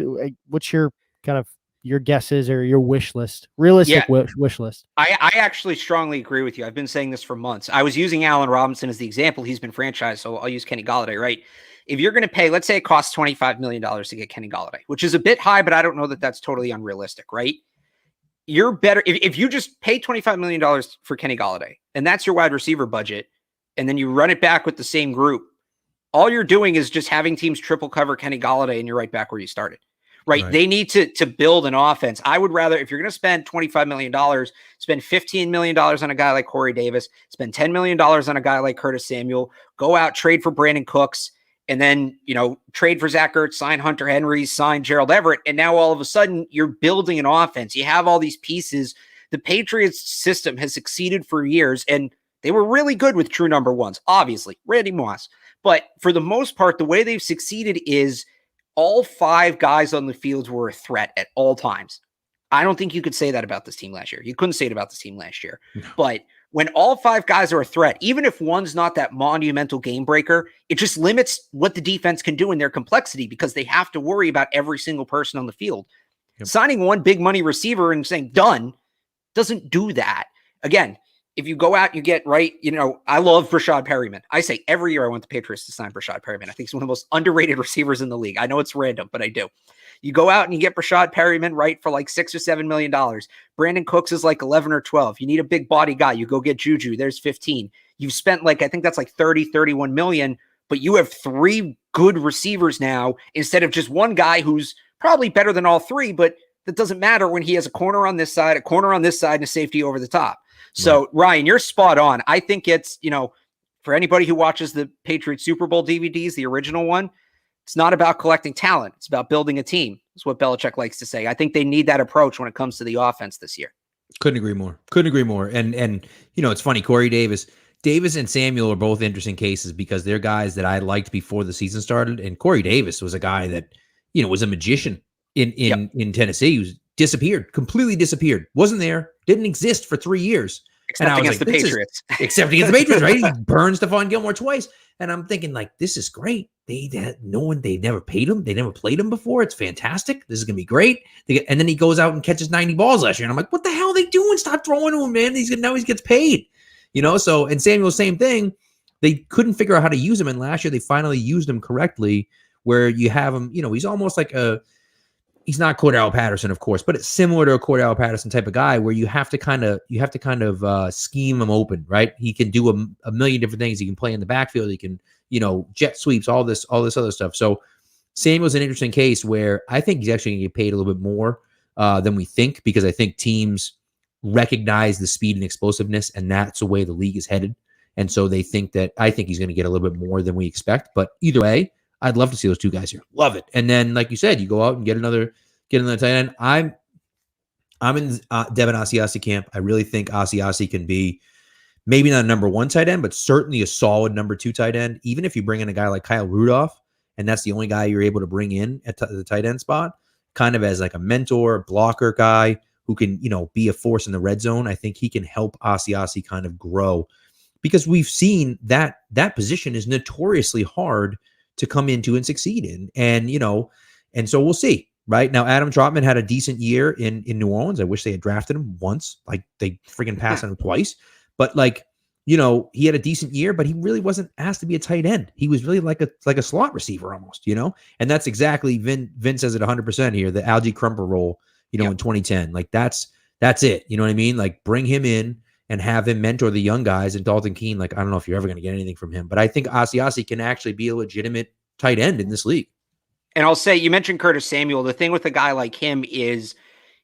what's your kind of your guesses or your wish list, realistic wish list? I actually strongly agree with you. I've been saying this for months. I was using Allen Robinson as the example. He's been franchised, so I'll use Kenny Golladay, right? If you're going to pay, let's say it costs $25 million to get Kenny Golladay, which is a bit high, but I don't know that that's totally unrealistic, right? You're better if you just pay $25 million for Kenny Golladay, and that's your wide receiver budget, and then you run it back with the same group. all you're doing is just having teams triple cover Kenny Golladay and you're right back where you started. Right. They need to build an offense. I would rather, if you're going to spend $25 million, spend $15 million on a guy like Corey Davis, spend $10 million on a guy like Curtis Samuel, go out, trade for Brandon Cooks, and then, trade for Zach Ertz, sign Hunter Henry, sign Gerald Everett. And now all of a sudden you're building an offense. You have all these pieces. The Patriots system has succeeded for years, and they were really good with true number ones, obviously, Randy Moss. But for the most part, the way they've succeeded is all 5 guys on the field were a threat at all times. I don't think you could say that about this team last year. You couldn't say it about this team last year. No. But when all 5 guys are a threat, even if one's not that monumental game breaker, it just limits what the defense can do in their complexity because they have to worry about every single person on the field. Yep. Signing one big money receiver and saying done doesn't do that. Again, if you go out, you get right. I love Brashad Perryman. I say every year I want the Patriots to sign Brashad Perryman. I think he's one of the most underrated receivers in the league. I know it's random, but I do. You go out and you get Brashad Perryman right for like $6 or $7 million. Brandon Cooks is like 11 or 12. You need a big body guy. You go get Juju. There's 15. You've spent I think that's like 30, 31 million, but you have 3 good receivers now instead of just one guy who's probably better than all 3, but that doesn't matter when he has a corner on this side, and a safety over the top. So, Ryan, you're spot on. I think it's, for anybody who watches the Patriots Super Bowl DVDs, the original one, it's not about collecting talent. It's about building a team. That's what Belichick likes to say. I think they need that approach when it comes to the offense this year. Couldn't agree more. And it's funny, Corey Davis and Samuel are both interesting cases because they're guys that I liked before the season started. And Corey Davis was a guy that, was a magician in Tennessee. He was completely disappeared. Wasn't there, didn't exist for 3 years. Except against the Patriots. Except against the Patriots, right? He burned Stefan Gilmore twice. And I'm thinking, this is great. They never paid him. They never played him before. It's fantastic. This is going to be great. And then he goes out and catches 90 balls last year. And I'm like, what the hell are they doing? Stop throwing to him, man. Now he gets paid. So, and Samuel, same thing. They couldn't figure out how to use him. And last year they finally used him correctly where you have him, he's almost like he's not Cordell Patterson, of course, but it's similar to a Cordell Patterson type of guy where you have to kind of scheme him open, right? He can do a million different things. He can play in the backfield. He can, jet sweeps, all this other stuff. So Samuel's an interesting case where I think he's actually going to get paid a little bit more than we think because I think teams recognize the speed and explosiveness, and that's the way the league is headed. And so I think he's going to get a little bit more than we expect. But either way, I'd love to see those 2 guys here. Love it. And then, like you said, you go out and get another tight end. I'm in Devin Asiasi camp. I really think Asiasi can be maybe not a number 1 tight end, but certainly a solid number 2 tight end. Even if you bring in a guy like Kyle Rudolph, and that's the only guy you're able to bring in at the tight end spot, kind of as like a mentor, blocker guy who can, be a force in the red zone. I think he can help Asiasi kind of grow because we've seen that position is notoriously hard to come into and succeed in. And so we'll see. Right now, Adam Trautman had a decent year in New Orleans. I wish they had drafted him once. They freaking passed on him twice. But he had a decent year, but he really wasn't asked to be a tight end. He was really like a slot receiver almost, And that's exactly Vin says it 100% here. The Algie Crumper role, in 2010. That's it. You know what I mean? Bring him in and have him mentor the young guys. And Dalton Keene, I don't know if you're ever going to get anything from him, but I think Asiasi can actually be a legitimate tight end in this league. And I'll say, you mentioned Curtis Samuel. The thing with a guy like him is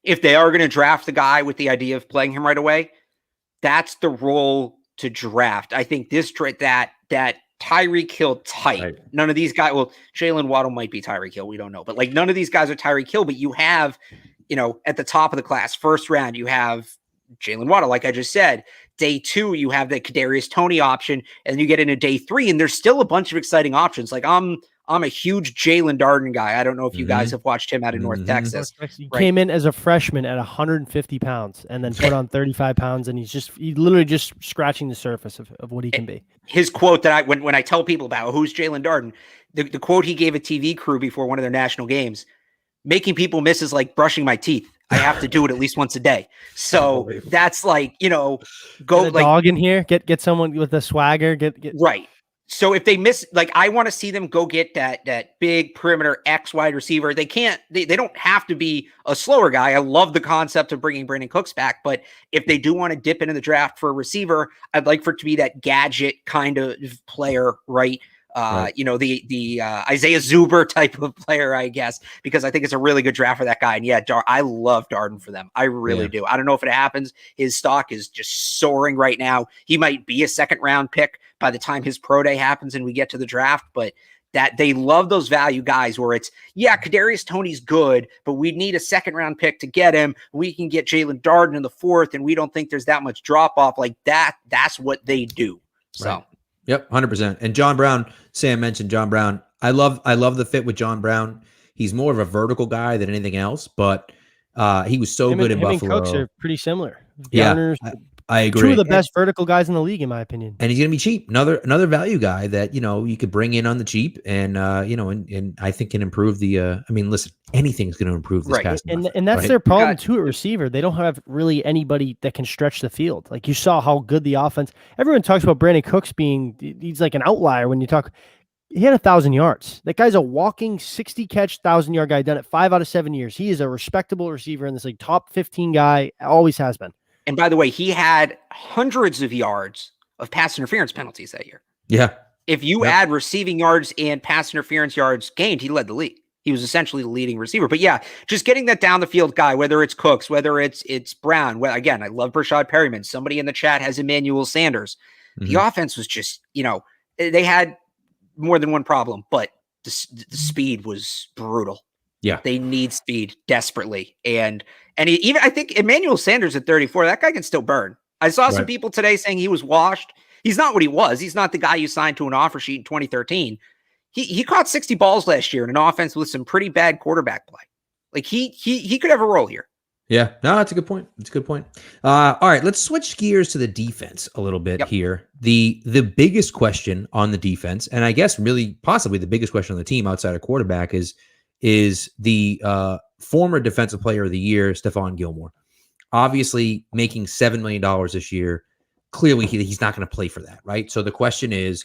if they are going to draft the guy with the idea of playing him right away, that's the role to draft. I think that Tyreek Hill type. Right. None of these guys, Jalen Waddle might be Tyreek Hill. We don't know. But none of these guys are Tyreek Hill. But you have, at the top of the class, first round, you have Jalen Waddle, like I just said. Day 2, you have the Kadarius Toney option, and you get into day 3, and there's still a bunch of exciting options. I'm a huge Jalen Darden guy. I don't know if you guys have watched him out of North Texas. He came in as a freshman at 150 pounds and then put on 35 pounds, and he's literally just scratching the surface of what he can be. His quote that when I tell people about who's Jalen Darden, the quote he gave a TV crew before one of their national games, making people miss is like brushing my teeth. I have to do it at least once a day. So that's go get a dog in here, get someone with a swagger, get right. So if they miss, I want to see them go get that big perimeter X wide receiver. They don't have to be a slower guy. I love the concept of bringing Brandon Cooks back, but if they do want to dip into the draft for a receiver, I'd like for it to be that gadget kind of player, right? Right. The Isaiah Zuber type of player, I guess, because I think it's a really good draft for that guy. And yeah, I love Darden for them. I really do. I don't know if it happens. His stock is just soaring right now. He might be a second-round pick by the time his pro day happens and we get to the draft, but that they love those value guys where it's, Kadarius Toney's good, but we need a second-round pick to get him. We can get Jalen Darden in the 4th, and we don't think there's that much drop-off like that. That's what they do. So. Right. Yep, 100%. And John Brown, Sam mentioned John Brown. I love the fit with John Brown. He's more of a vertical guy than anything else, but he was so good in Buffalo. Him and Cooks are pretty similar. Yeah, I agree. Two of the best vertical guys in the league, in my opinion. And he's going to be cheap. Another value guy that, you could bring in on the cheap and, and I think can improve the, listen, anything's going to improve this past month. And that's their problem too at receiver. They don't have really anybody that can stretch the field. Like you saw how good the offense, everyone talks about Brandon Cooks he's like an outlier when you talk, he had 1,000 yards. That guy's a walking 60 catch, 1,000-yard guy, done it 5 out of 7 years. He is a respectable receiver in this league, top 15 guy, always has been. And by the way, he had hundreds of yards of pass interference penalties that year. Yeah. If you add receiving yards and pass interference yards gained, he led the league. He was essentially the leading receiver. But yeah, just getting that down the field guy, whether it's Cooks, whether it's Brown. Well, again, I love Brashad Perryman. Somebody in the chat has Emanuel Sanders. The offense was just, they had more than one problem, but the speed was brutal. Yeah. They need speed desperately. And I think Emanuel Sanders at 34, that guy can still burn. I saw some people today saying he was washed. He's not what he was. He's not the guy you signed to an offer sheet in 2013. He caught 60 balls last year in an offense with some pretty bad quarterback play. Like he could have a role here. Yeah, no, that's a good point. All right, let's switch gears to the defense a little bit here. The biggest question on the defense, and I guess really possibly the biggest question on the team outside of quarterback is the former defensive player of the year, Stefan Gilmore. Obviously making $7 million this year. Clearly he's not going to play for that, right? So the question is,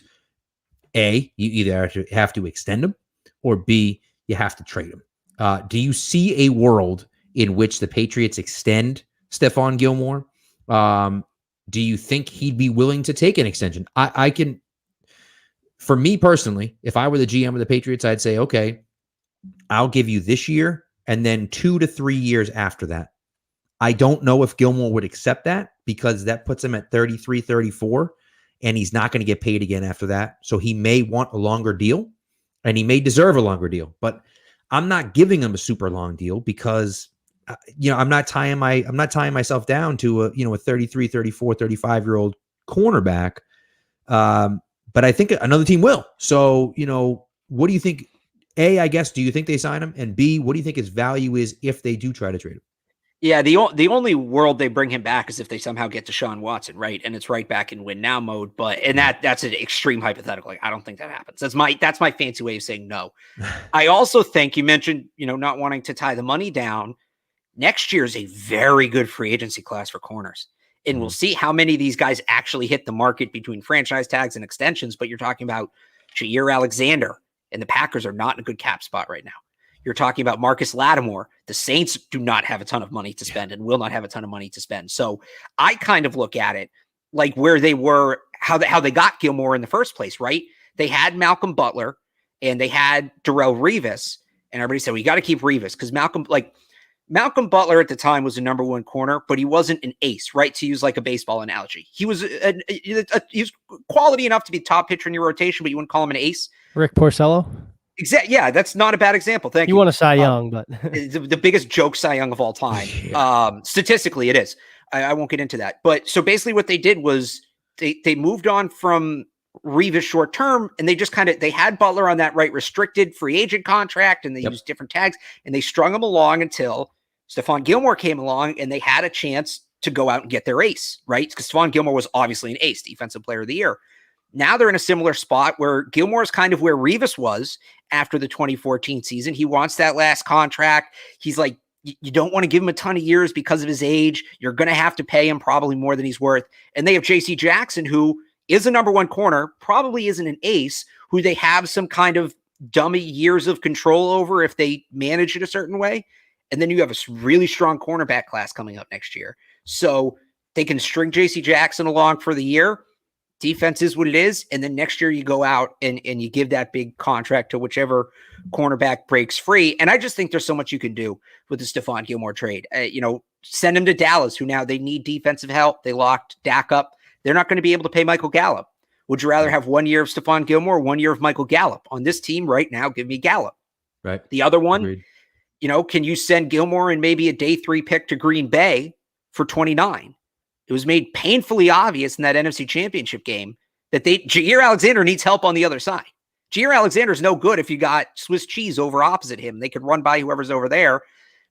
A, you either have to extend him, or B, you have to trade him. Do you see a world in which the Patriots extend Stefan Gilmore? Do you think he'd be willing to take an extension? I can, for me personally, if I were the GM of the Patriots, I'd say, okay, I'll give you this year and then 2 to 3 years after that. I don't know if Gilmore would accept that because that puts him at 33, 34, and he's not going to get paid again after that. So he may want a longer deal, and he may deserve a longer deal. But I'm not giving him a super long deal because I'm not tying myself down to a 33, 34, 35-year-old cornerback. But I think another team will. So, what do you think? A, I guess, do you think they sign him? And B, what do you think his value is if they do try to trade him? Yeah, the only world they bring him back is if they somehow get Deshaun Watson, right? And it's right back in win now mode. But that's an extreme hypothetical. Like, I don't think that happens. That's my fancy way of saying no. I also think you mentioned, not wanting to tie the money down. Next year is a very good free agency class for corners. And we'll see how many of these guys actually hit the market between franchise tags and extensions. But you're talking about Jair Alexander, and the Packers are not in a good cap spot right now. You're talking about Marcus Lattimore. The Saints do not have a ton of money to spend and will not have a ton of money to spend. So I kind of look at it like where they were, how they got Gilmore in the first place, right? They had Malcolm Butler and they had Darrelle Revis, and everybody said, we got to keep Revis because Malcolm Butler at the time was a number one corner, but he wasn't an ace, right? To use like a baseball analogy. He was he was quality enough to be top pitcher in your rotation, but you wouldn't call him an ace. Rick Porcello? Exactly. Yeah, that's not a bad example. Thank you. You want a Cy Young, but the biggest joke Cy Young of all time. Statistically, it is. I won't get into that. But so basically what they did was they moved on from Revis short term, and they just they had Butler on that restricted free agent contract, and they used different tags, and they strung him along until Stefan Gilmore came along, and they had a chance to go out and get their ace, right? Because Stefan Gilmore was obviously an ace, defensive player of the year. Now they're in a similar spot where Gilmore is kind of where Revis was after the 2014 season. He wants that last contract. He's like, you don't want to give him a ton of years because of his age. You're going to have to pay him probably more than he's worth. And they have J.C. Jackson, who is a number one corner, probably isn't an ace, who they have some kind of dummy years of control over if they manage it a certain way. And then you have a really strong cornerback class coming up next year. So they can string J.C. Jackson along for the year. Defense is what it is. And then next year you go out and you give that big contract to whichever cornerback breaks free. And I just think there's so much you can do with the Stefan Gilmore trade. Send him to Dallas, who now they need defensive help. They locked Dak up. They're not going to be able to pay Michael Gallup. Would you rather have 1 year of Stefan Gilmore, 1 year of Michael Gallup? On this team right now, give me Gallup. Right. The other one, Agreed. Can you send Gilmore and maybe a day 3 pick to Green Bay for 29? It was made painfully obvious in that NFC Championship game that Jair Alexander needs help on the other side. Jair Alexander is no good if you got Swiss cheese over opposite him. They could run by whoever's over there.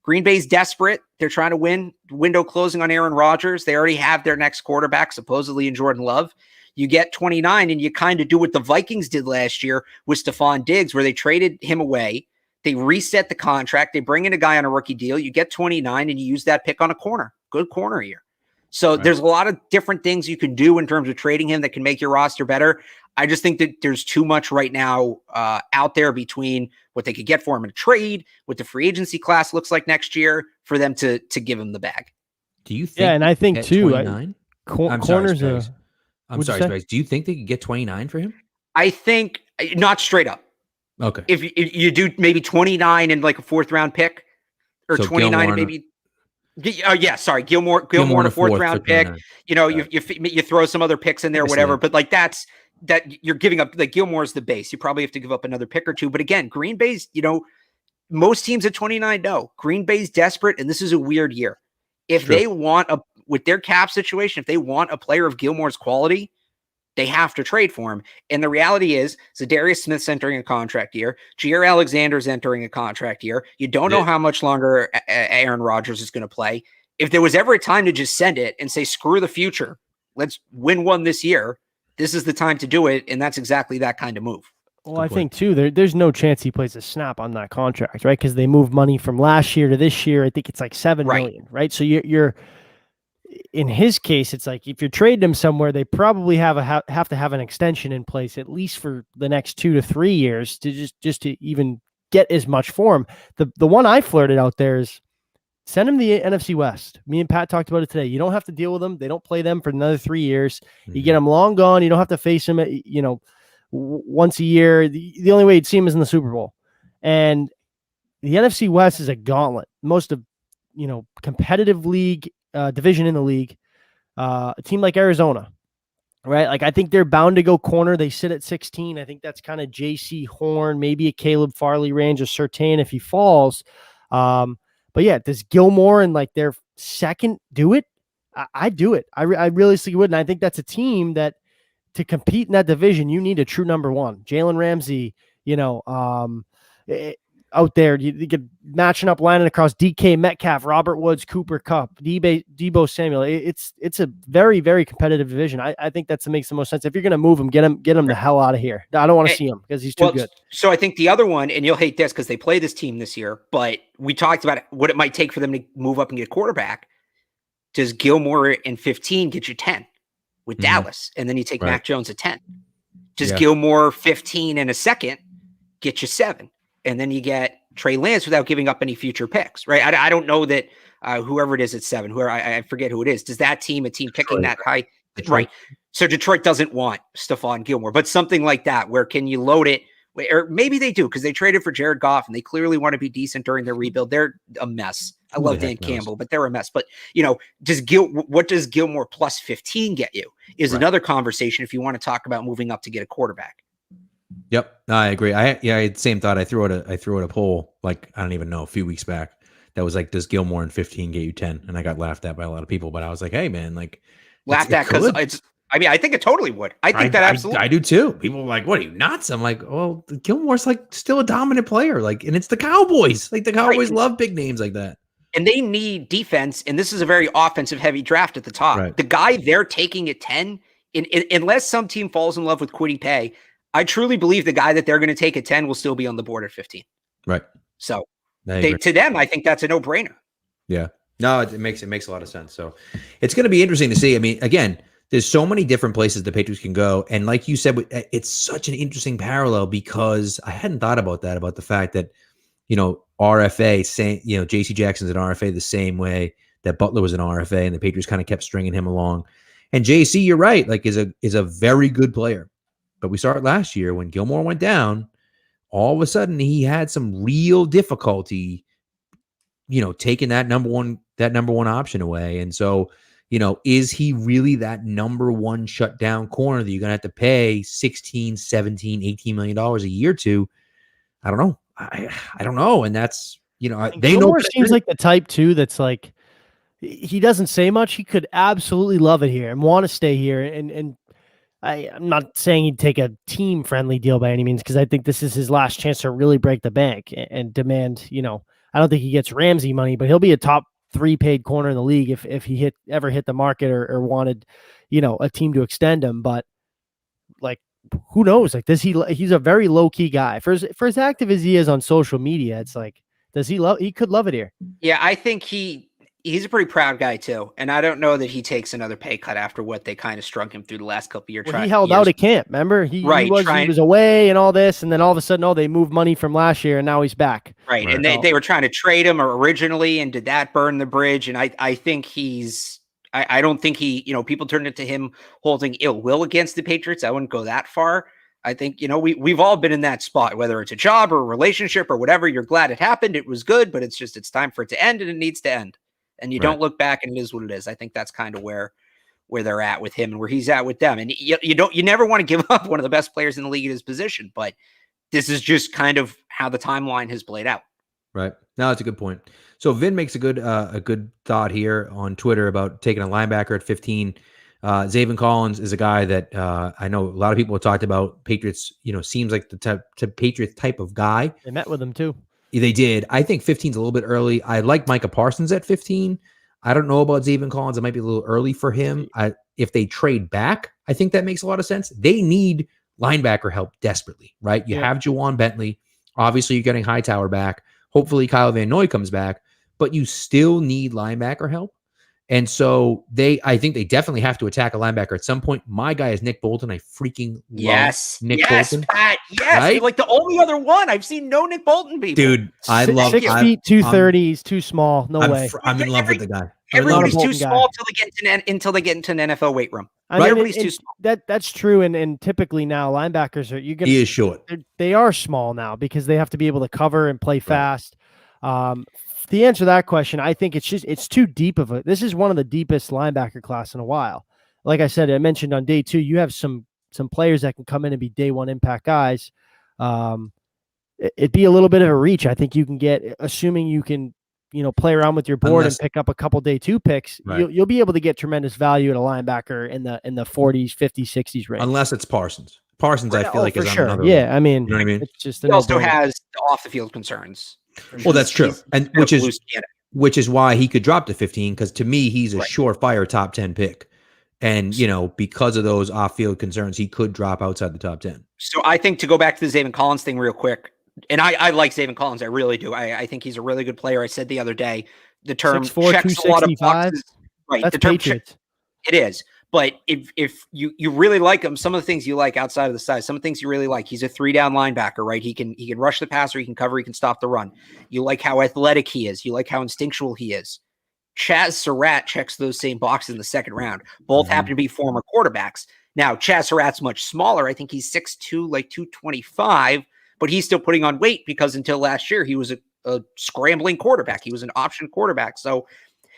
Green Bay's desperate. They're trying to win. Window closing on Aaron Rodgers. They already have their next quarterback, supposedly in Jordan Love. You get 29, and you kind of do what the Vikings did last year with Stephon Diggs, where they traded him away. They reset the contract. They bring in a guy on a rookie deal. You get 29, and you use that pick on a corner. Good corner here. So There's a lot of different things you can do in terms of trading him that can make your roster better. I just think that there's too much right now out there between what they could get for him in a trade, what the free agency class looks like next year, for them to give him the bag. Do you think? Yeah, and I think too, corners. I'm sorry, Spags. Do you think they could get 29 for him? I think not straight up. Okay. If you do maybe 29 and like a 4th round pick, or 29 and maybe. Gilmore in a 4th round pick. You throw some other picks in there, whatever. But like that you're giving up. Like Gilmore's the base. You probably have to give up another pick or two. But again, Green Bay's. Most teams at 29 know Green Bay's desperate, and this is a weird year. If they want with their cap situation, if they want a player of Gilmore's quality, they have to trade for him. And the reality is, Zadarius Smith's entering a contract year. Jair Alexander's entering a contract year. You don't know how much longer Aaron Rodgers is going to play. If there was ever a time to just send it and say, screw the future, let's win one this year, this is the time to do it. And that's exactly that kind of move. Well, I think, too, there's no chance he plays a snap on that contract, right? Because they moved money from last year to this year. I think it's like $7 million, right? So you're in his case, it's like if you're trading him somewhere, they probably have to have an extension in place at least for the next 2 to 3 years to just to even get as much for him. The one I flirted out there is send him the NFC West. Me and Pat talked about it today. You don't have to deal with them. They don't play them for another 3 years. You get them long gone. You don't have to face them, once a year. The only way you'd see him is in the Super Bowl. And the NFC West is a gauntlet. Most of, competitive league, division in the league, a team like Arizona, right? Like I think they're bound to go corner. They sit at 16. I think that's kind of JC Horn, maybe a Caleb Farley range, a Surtain if he falls. But yeah, does Gilmore and like their second do it? I do it. I realistically would. And I think that's a team that to compete in that division, you need a true number one. Jalen Ramsey, out there, you get matching up, lining across DK Metcalf, Robert Woods, Cooper Kupp, Debo Samuel. It's a very, very competitive division. I think that makes the most sense. If you're going to move him, get him the hell out of here. I don't want to see him because he's too good. So I think the other one, and you'll hate this because they play this team this year, but we talked about what it might take for them to move up and get a quarterback. Does Gilmore in 15 get you 10 with Dallas? And then you take Mac Jones at 10. Does Gilmore 15 and a second get you 7? And then you get Trey Lance without giving up any future picks, right? I don't know that whoever it is at 7, I forget who it is. Does that team, picking that high? Detroit. Right. So Detroit doesn't want Stefan Gilmore, but something like that, where can you load it? Or maybe they do because they traded for Jared Goff and they clearly want to be decent during their rebuild. They're a mess. I love Dan Campbell, but they're a mess. But, what does Gilmore plus 15 get you is another conversation if you want to talk about moving up to get a quarterback. Yep, I agree. I had the same thought. I threw out a poll, like I don't even know, a few weeks back that was like, does Gilmore in 15 get you 10? And I got laughed at by a lot of people, but I was like, hey man, like laughed at because it's. I mean, I think it totally would. I think that absolutely. I do too. People are like, what are you nuts? I'm like, well, Gilmore's like still a dominant player, like, and it's the Cowboys. Like the Cowboys love big names like that. And they need defense, and this is a very offensive heavy draft at the top. Right. The guy they're taking at 10, unless some team falls in love with Kwity Paye, I truly believe the guy that they're going to take at 10 will still be on the board at 15. Right. So to them, I think that's a no-brainer. Yeah. No, it makes a lot of sense. So it's going to be interesting to see. I mean, again, there's so many different places the Patriots can go. And like you said, it's such an interesting parallel because I hadn't thought about that, about the fact that, RFA, JC Jackson's an RFA the same way that Butler was an RFA and the Patriots kind of kept stringing him along. And JC, you're right, like is a very good player. But we saw it last year when Gilmore went down, all of a sudden he had some real difficulty, taking that number one option away. And so, is he really that number one shutdown corner that you're going to have to pay 16, 17, $18 million a year to? I don't know. I don't know. And that's, they Gilmore know. Seems like the type too that's like, he doesn't say much. He could absolutely love it here and want to stay here. And I'm not saying he'd take a team friendly deal by any means, because I think this is his last chance to really break the bank and demand, I don't think he gets Ramsey money, but he'll be a top 3 paid corner in the league if he ever hit the market or wanted, a team to extend him. But like, who knows? Like, he's a very low key guy for as active as he is on social media. It's like, he could love it here. Yeah, I think he's a pretty proud guy too. And I don't know that he takes another pay cut after what they kind of strung him through the last couple of years. Well, he held out at camp. Remember, he was away and all this. And then all of a sudden, they moved money from last year and now he's back. Right. And they were trying to trade him originally. And did that burn the bridge? And I think I don't think people turned it to him holding ill will against the Patriots. I wouldn't go that far. I think, we've all been in that spot, whether it's a job or a relationship or whatever. You're glad it happened. It was good, but it's time for it to end and it needs to end. And you don't look back and it is what it is. I think that's kind of where they're at with him and where he's at with them. And you never want to give up one of the best players in the league in his position, but this is just kind of how the timeline has played out. Right. No, that's a good point. So Vin makes a good thought here on Twitter about taking a linebacker at 15. Zaven Collins is a guy that I know a lot of people have talked about. Patriots, seems like the Patriots type of guy. They met with him too. They did. I think 15 is a little bit early. I like Micah Parsons at 15. I don't know about Zaven Collins. It might be a little early for him. If they trade back, I think that makes a lot of sense. They need linebacker help desperately, right? You have Juwan Bentley. Obviously, you're getting Hightower back. Hopefully, Kyle Van Noy comes back. But you still need linebacker help. And so I think they definitely have to attack a linebacker at some point. My guy is Nick Bolton. I freaking love Nick Bolton. Pat, yes, right? You're like the only other one. I've seen no Nick Bolton people. Dude, I love 6 feet, 230. He's too small. No way. I'm in love with the guy. Everybody's too small until they get into an NFL weight room. Everybody's too small. That's true. And typically now linebackers he is short. They are small now because they have to be able to cover and play fast. The answer to that question, I think it's too deep of this is one of the deepest linebacker class in a while. Like I said, I mentioned on day 2, you have some players that can come in and be day 1 impact guys. It'd be a little bit of a reach. I think you can get, assuming you can, play around with your board and pick up a couple day 2 picks. Right. You'll be able to get tremendous value at a linebacker in the 40s, 50s, 60s range. Unless it's Parsons. I feel like is sure. Another Yeah, I mean, you know what I mean. It's just he also has the off the field concerns. Well, that's true, and which is why he could drop to 15, because to me he's a surefire top 10 pick, and because of those off-field concerns, he could drop outside the top 10. So I think, to go back to the Zaven Collins thing real quick, and I like Zaven Collins, I really do. I think he's a really good player. I said the other day, the term 6'4", checks a lot of boxes. Right, that's the term Patriots. It is. But if you really like him, some of the things you like outside of the size, some of the things you really like, he's a 3-down linebacker, right? He can rush the passer, he can cover, he can stop the run. You like how athletic he is. You like how instinctual he is. Chaz Surratt checks those same boxes in the second round. Both happen to be former quarterbacks. Now, Chaz Surratt's much smaller. I think he's 6'2", like 225, but he's still putting on weight because until last year, he was a scrambling quarterback. He was an option quarterback. So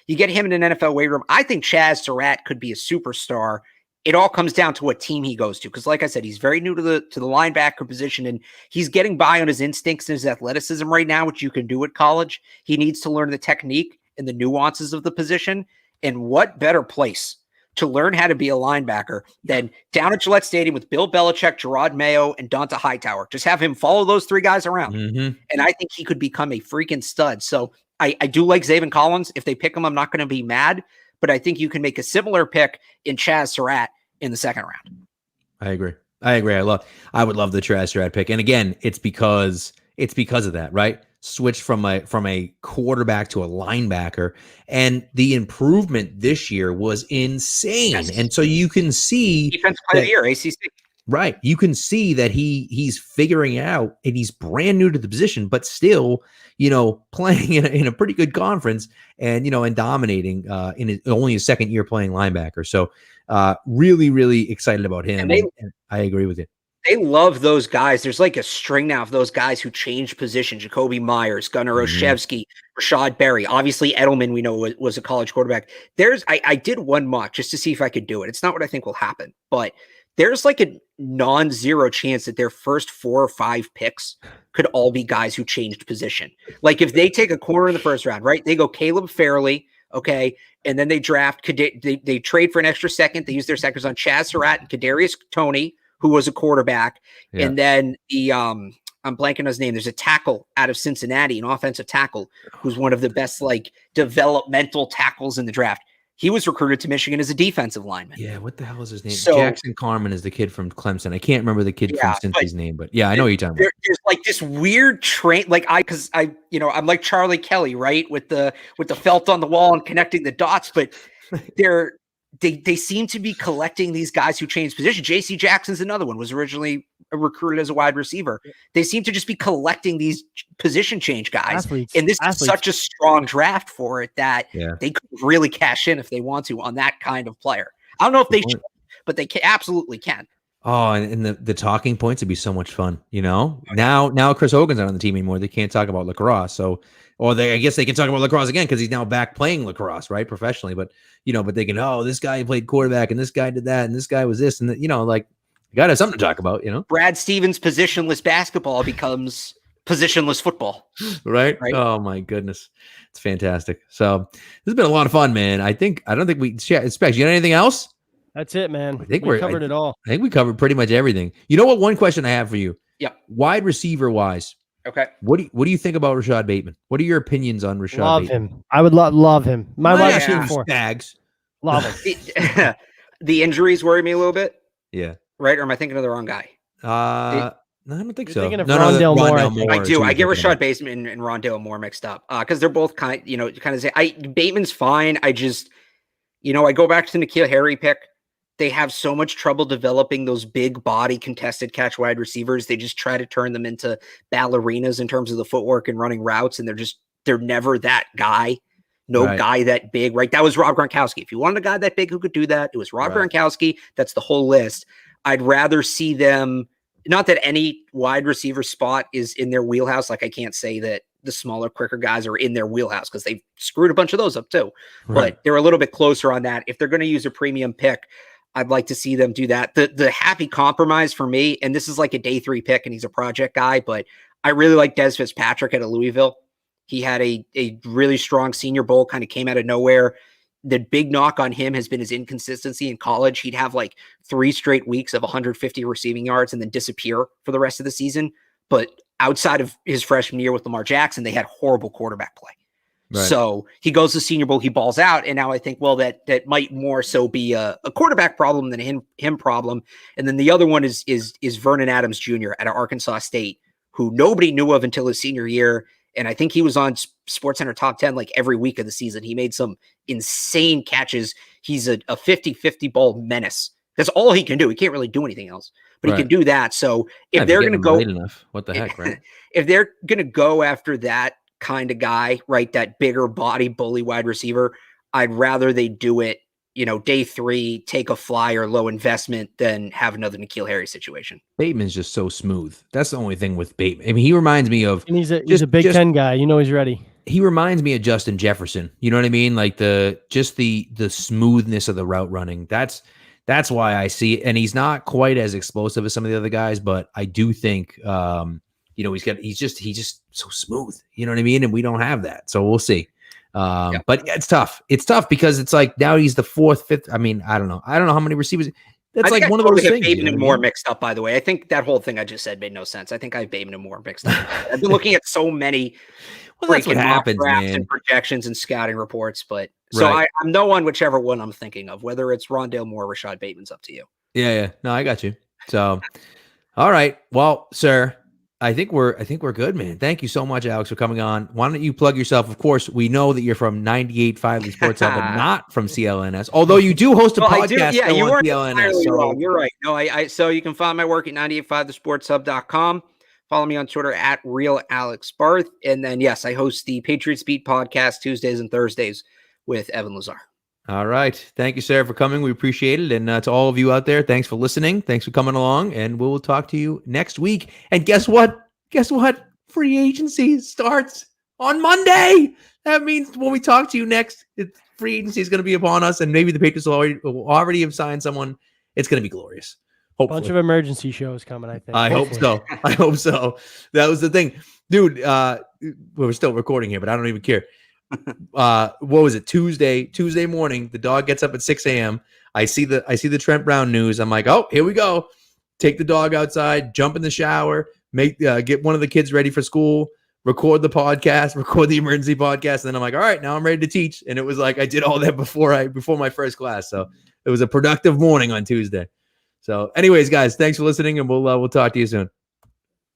you get him in an NFL weight room. I think Chaz Surratt could be a superstar. It all comes down to what team he goes to. Because like I said, he's very new to the linebacker position, and he's getting by on his instincts and his athleticism right now, which you can do at college. He needs to learn the technique and the nuances of the position. And what better place to learn how to be a linebacker than down at Gillette Stadium with Bill Belichick, Gerard Mayo, and Donta Hightower. Just have him follow those 3 guys around. And I think he could become a freaking stud. So I do like Zaven Collins. If they pick him, I'm not going to be mad, but I think you can make a similar pick in Chaz Surratt in the second round. I agree. I would love the Chaz Surratt pick. And again, it's because of that, right? Switched from a quarterback to a linebacker, and the improvement this year was insane. Yes. And so you can see defensive player of the year, ACC. Right. You can see that he's figuring it out, and he's brand new to the position, but still, playing in a pretty good conference and, and dominating in only his second year playing linebacker. So really, really excited about him. And I agree with you. They love those guys. There's like a string now of those guys who changed position. Jacoby Myers, Gunnar Olszewski, Rashad Berry. Obviously, Edelman, we know, was a college quarterback. I did one mock just to see if I could do it. It's not what I think will happen, but there's like a non-zero chance that their first 4 or 5 picks could all be guys who changed position. Like if they take a corner in the first round, right? They go Caleb Farley, okay, and then they draft, they trade for an extra second. They use their seconds on Chaz Surratt and Kadarius Toney, who was a quarterback. Yeah. And then I'm blanking on his name. There's a tackle out of Cincinnati, an offensive tackle, who's one of the best like developmental tackles in the draft. He was recruited to Michigan as a defensive lineman. Yeah, what the hell is his name? Jackson Carman is the kid from Clemson. I can't remember the kid from Cincy's name, but yeah, I know what you're talking about. There's like this weird train, like I'm like Charlie Kelly, right, with the felt on the wall and connecting the dots, but they seem to be collecting these guys who change position. J.C. Jackson's another one, was originally recruited as a wide receiver. They seem to just be collecting these position change guys. And this is such a strong draft for it that they could really cash in if they want to on that kind of player. I don't know if they should, but they absolutely can. Oh, and the talking points would be so much fun, Now Chris Hogan's not on the team anymore. They can't talk about lacrosse. So, I guess they can talk about lacrosse again because he's now back playing lacrosse, right, professionally. But but they can, this guy played quarterback and this guy did that and this guy was this and like you got to have something to talk about, Brad Stevens' positionless basketball becomes positionless football, right? Oh my goodness, it's fantastic. So this has been a lot of fun, man. I don't think we Spags. You got anything else? That's it, man. I think we covered it all. I think we covered pretty much everything. You know what? One question I have for you. Yeah. Wide receiver wise. Okay. What do you think about Rashad Bateman? What are your opinions on Rashad Love Bateman? him. I would love him. My wide receiver for Spags. Love him. The injuries worry me a little bit. Yeah. Right? Or am I thinking of the wrong guy? No, I don't think so. Thinking of Rondale Moore. I do. I get Rashad Bateman and Rondale Moore mixed up because they're both kind of say Bateman's fine. I just, I go back to the N'Keal Harry pick. They have so much trouble developing those big body contested catch wide receivers. They just try to turn them into ballerinas in terms of the footwork and running routes. And they're never that guy. Guy that big, right? That was Rob Gronkowski. If you wanted a guy that big who could do that, it was Rob Gronkowski. That's the whole list. I'd rather see them, not that any wide receiver spot is in their wheelhouse. Like I can't say that the smaller, quicker guys are in their wheelhouse because they've screwed a bunch of those up too. Right. But they're a little bit closer on that. If they're going to use a premium pick, I'd like to see them do that. The happy compromise for me, and this is like a day 3 pick and he's a project guy, but I really like Dez Fitzpatrick out of Louisville. He had a really strong Senior Bowl, kind of came out of nowhere. The big knock on him has been his inconsistency in college. He'd have like 3 straight weeks of 150 receiving yards and then disappear for the rest of the season. But outside of his freshman year with Lamar Jackson, they had horrible quarterback play. Right. So he goes to Senior Bowl, he balls out, and now I think, that might more so be a quarterback problem than a him problem. And then the other one is Vernon Adams Jr. out of Arkansas State, who nobody knew of until his senior year. And I think he was on SportsCenter top 10 like every week of the season. He made some insane catches. He's a 50-50 ball menace. That's all he can do. He can't really do anything else, but he can do that. So if they're going to go, enough, what the heck, right? If they're going to go after that kind of guy, right, that bigger body bully wide receiver, I'd rather they do it, day 3, take a flyer, low investment, than have another N'Keal Harry situation. Bateman's just so smooth. That's the only thing with Bateman. I mean, he reminds me of, and he's a Big Ten guy. He's ready. He reminds me of Justin Jefferson. You know what I mean? Like the smoothness of the route running. That's why I see it. And he's not quite as explosive as some of the other guys, but I do think, he's just so smooth. You know what I mean? And we don't have that. So we'll see. But it's tough. It's tough because it's like now he's the 4th, 5th. I mean, I don't know how many receivers. That's like one of those things. Bateman and Moore mixed up, by the way. I think that whole thing I just said made no sense. I think I have Bateman and Moore mixed up. I've been looking at so many that's what happens, man. And projections and scouting reports, but I'm no on whichever one I'm thinking of, whether it's Rondale Moore or Rashad Bateman's up to you. Yeah. No, I got you. So, all right. Well, sir, I think we're good, man. Thank you so much, Alex, for coming on. Why don't you plug yourself? Of course, we know that you're from 98.5 The Sports Hub and not from CLNS, although you do host a podcast Yeah, you on weren't CLNS. entirely So wrong. You're right. No, so you can find my work at 985thesportshub.com. Follow me on Twitter at Real Alex Barth. And then, yes, I host the Patriots Beat podcast Tuesdays and Thursdays with Evan Lazar. all right. Thank you, Sarah, for coming. We appreciate it. And to all of you out there, thanks for listening. Thanks for coming along. And we'll talk to you next week. And guess what? Free agency starts on Monday. That means when we talk to you next, free agency is going to be upon us. And maybe the Patriots will already have signed someone. It's going to be glorious. Hopefully. Bunch of emergency shows coming, I think. I hope so. I hope so. That was the thing. Dude, we're still recording here, but I don't even care. What was it? Tuesday morning. The dog gets up at 6 a.m. I see the Trent Brown news. I'm like, oh, here we go. Take the dog outside, jump in the shower, get one of the kids ready for school, record the podcast, record the emergency podcast. And then I'm like, all right, now I'm ready to teach. And it was like I did all that before my first class. So it was a productive morning on Tuesday. So anyways, guys, thanks for listening, and we'll talk to you soon.